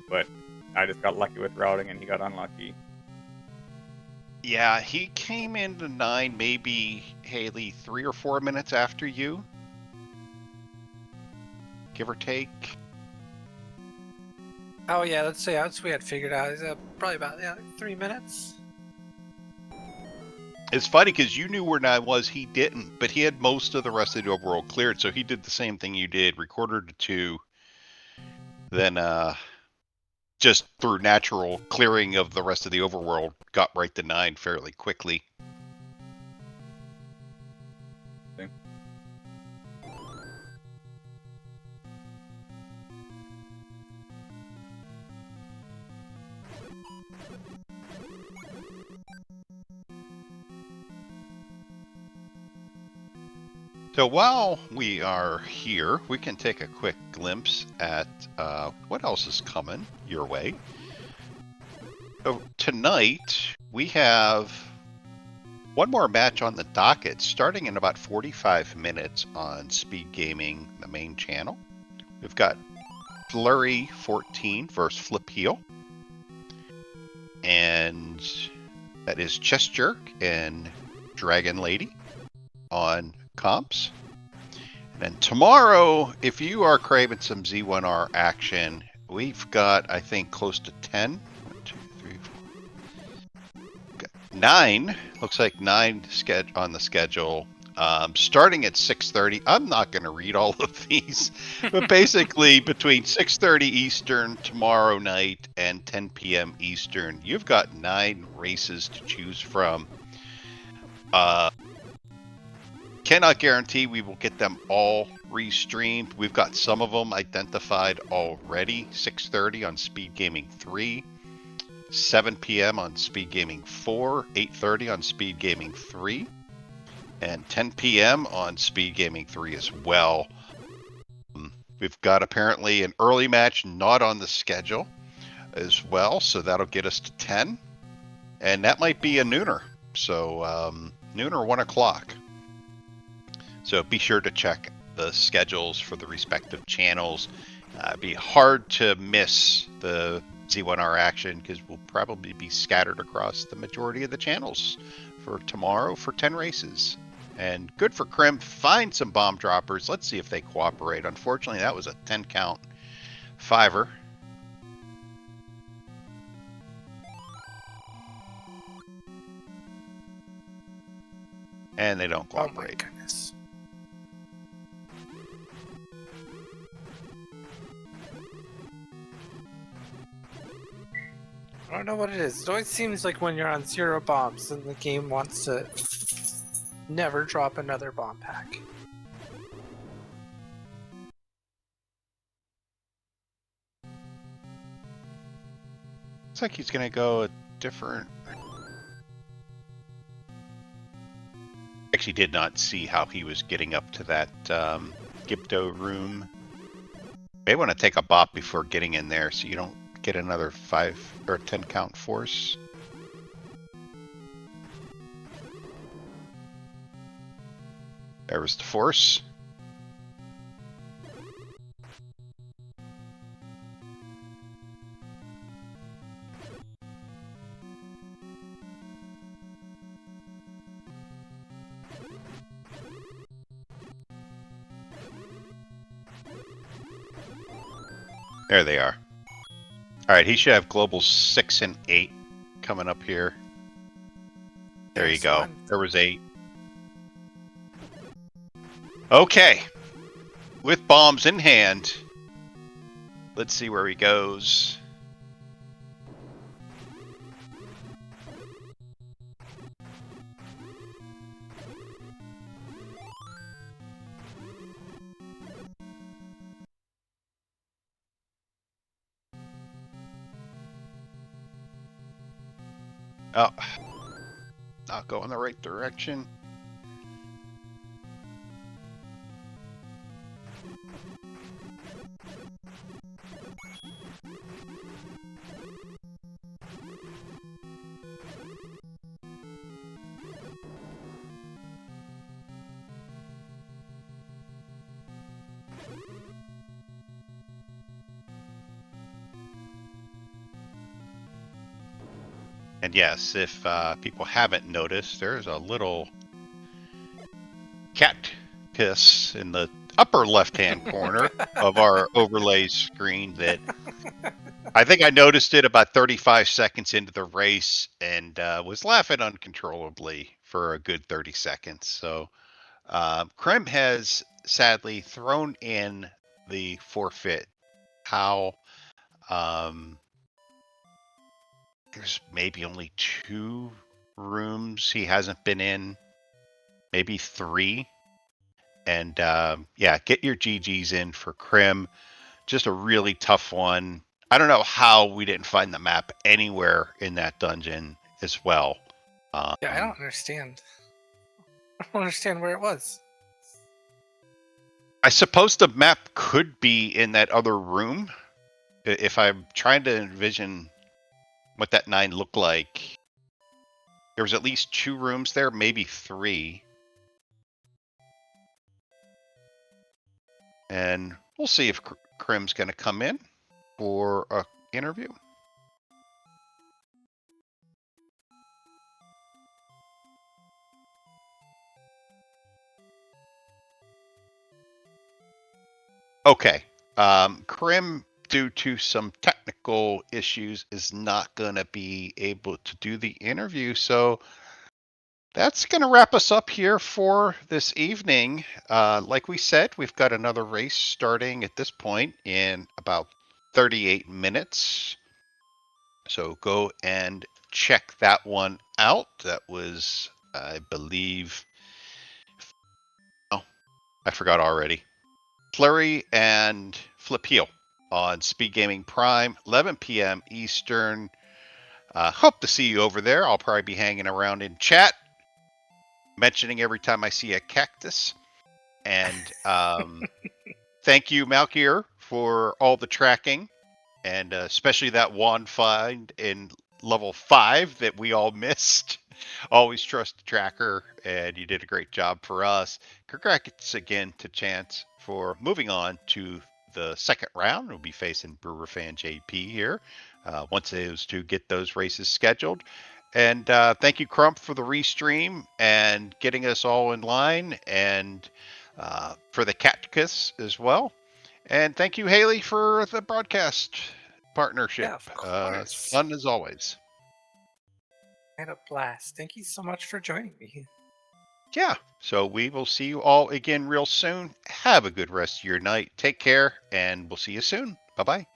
but I just got lucky with routing and he got unlucky. Yeah, he came into 9 maybe, Haley, 3 or 4 minutes after you. Give or take. Oh yeah, let's say that's what we had figured out. Is probably about like 3 minutes. It's funny because you knew where 9 was, he didn't, but he had most of the rest of the overworld cleared, so he did the same thing you did, recorded to 2, then just through natural clearing of the rest of the overworld, got right to 9 fairly quickly. So while we are here, we can take a quick glimpse at what else is coming your way. So tonight, we have one more match on the docket, starting in about 45 minutes on Speed Gaming, the main channel. We've got Flurry 14 versus Flip Heel. And that is Chest Jerk and Dragon Lady on comps. And then tomorrow, if you are craving some Z1R action, we've got, I think, close to 10. 1, 2, 3, 4. 9. Looks like 9 on the schedule. Starting at 6:30. I'm not going to read all of these, but basically between 6:30 Eastern tomorrow night and 10 p.m. Eastern, you've got 9 races to choose from. Cannot guarantee we will get them all restreamed. We've got some of them identified already. 6:30 on Speed Gaming 3, 7 p.m. on Speed Gaming 4, 8:30 on Speed Gaming 3, and 10 p.m. on Speed Gaming 3 as well. We've got apparently an early match not on the schedule as well, so that'll get us to 10. And that might be a nooner. So noon or 1 o'clock. So be sure to check the schedules for the respective channels. It'd be hard to miss the Z1R action because we'll probably be scattered across the majority of the channels for tomorrow for 10 races. And good for Crim. Find some bomb droppers. Let's see if they cooperate. Unfortunately, that was a 10 count 5er. And they don't cooperate. Oh my goodness. I don't know what it is. It always seems like when you're on 0 bombs, then the game wants to never drop another bomb pack. Looks like he's going to go a different... Actually did not see how he was getting up to that Gibdo room. May want to take a bop before getting in there so you don't get another 5 or 10 count force. There was the force. There they are. All right, he should have global 6 and 8 coming up here. There you go. There was 8. Okay. With bombs in hand, let's see where he goes. Oh, not going the right direction. And yes, if people haven't noticed, there's a little cat piss in the upper left-hand corner of our overlay screen that I think I noticed it about 35 seconds into the race and was laughing uncontrollably for a good 30 seconds. So Krem has sadly thrown in the forfeit. How there's maybe only 2 rooms he hasn't been in, maybe 3. And yeah, get your GGs in for Krim. Just a really tough one. I don't know how we didn't find the map anywhere in that dungeon as well. Yeah, I don't understand. I don't understand where it was. I suppose the map could be in that other room. If I'm trying to envision what that 9 looked like, there was at least 2 rooms there, maybe 3. And we'll see if Krim's going to come in for a interview. Okay. Krim, due to some technical issues, is not going to be able to do the interview. So that's going to wrap us up here for this evening. Like we said, we've got another race starting at this point in about 38 minutes. So go and check that one out. That was, I believe, oh, I forgot already. Flurry and Flip Heel on Speed Gaming Prime, 11 p.m. Eastern. Hope to see you over there. I'll probably be hanging around in chat, mentioning every time I see a cactus. And thank you, Malkier, for all the tracking, and especially that wand find in level 5 that we all missed. Always trust the tracker, and you did a great job for us. Congrats again to Chance for moving on to the second round. We'll be facing Brewer Fan JP here once those two get those races scheduled. And thank you, Crump, for the restream and getting us all in line, and for the cat kiss as well. And thank you, Haley, for the broadcast partnership. Yeah, of course. Fun as always. I had a blast. Thank you so much for joining me. Yeah. So we will see you all again real soon. Have a good rest of your night. Take care, and we'll see you soon. Bye-bye.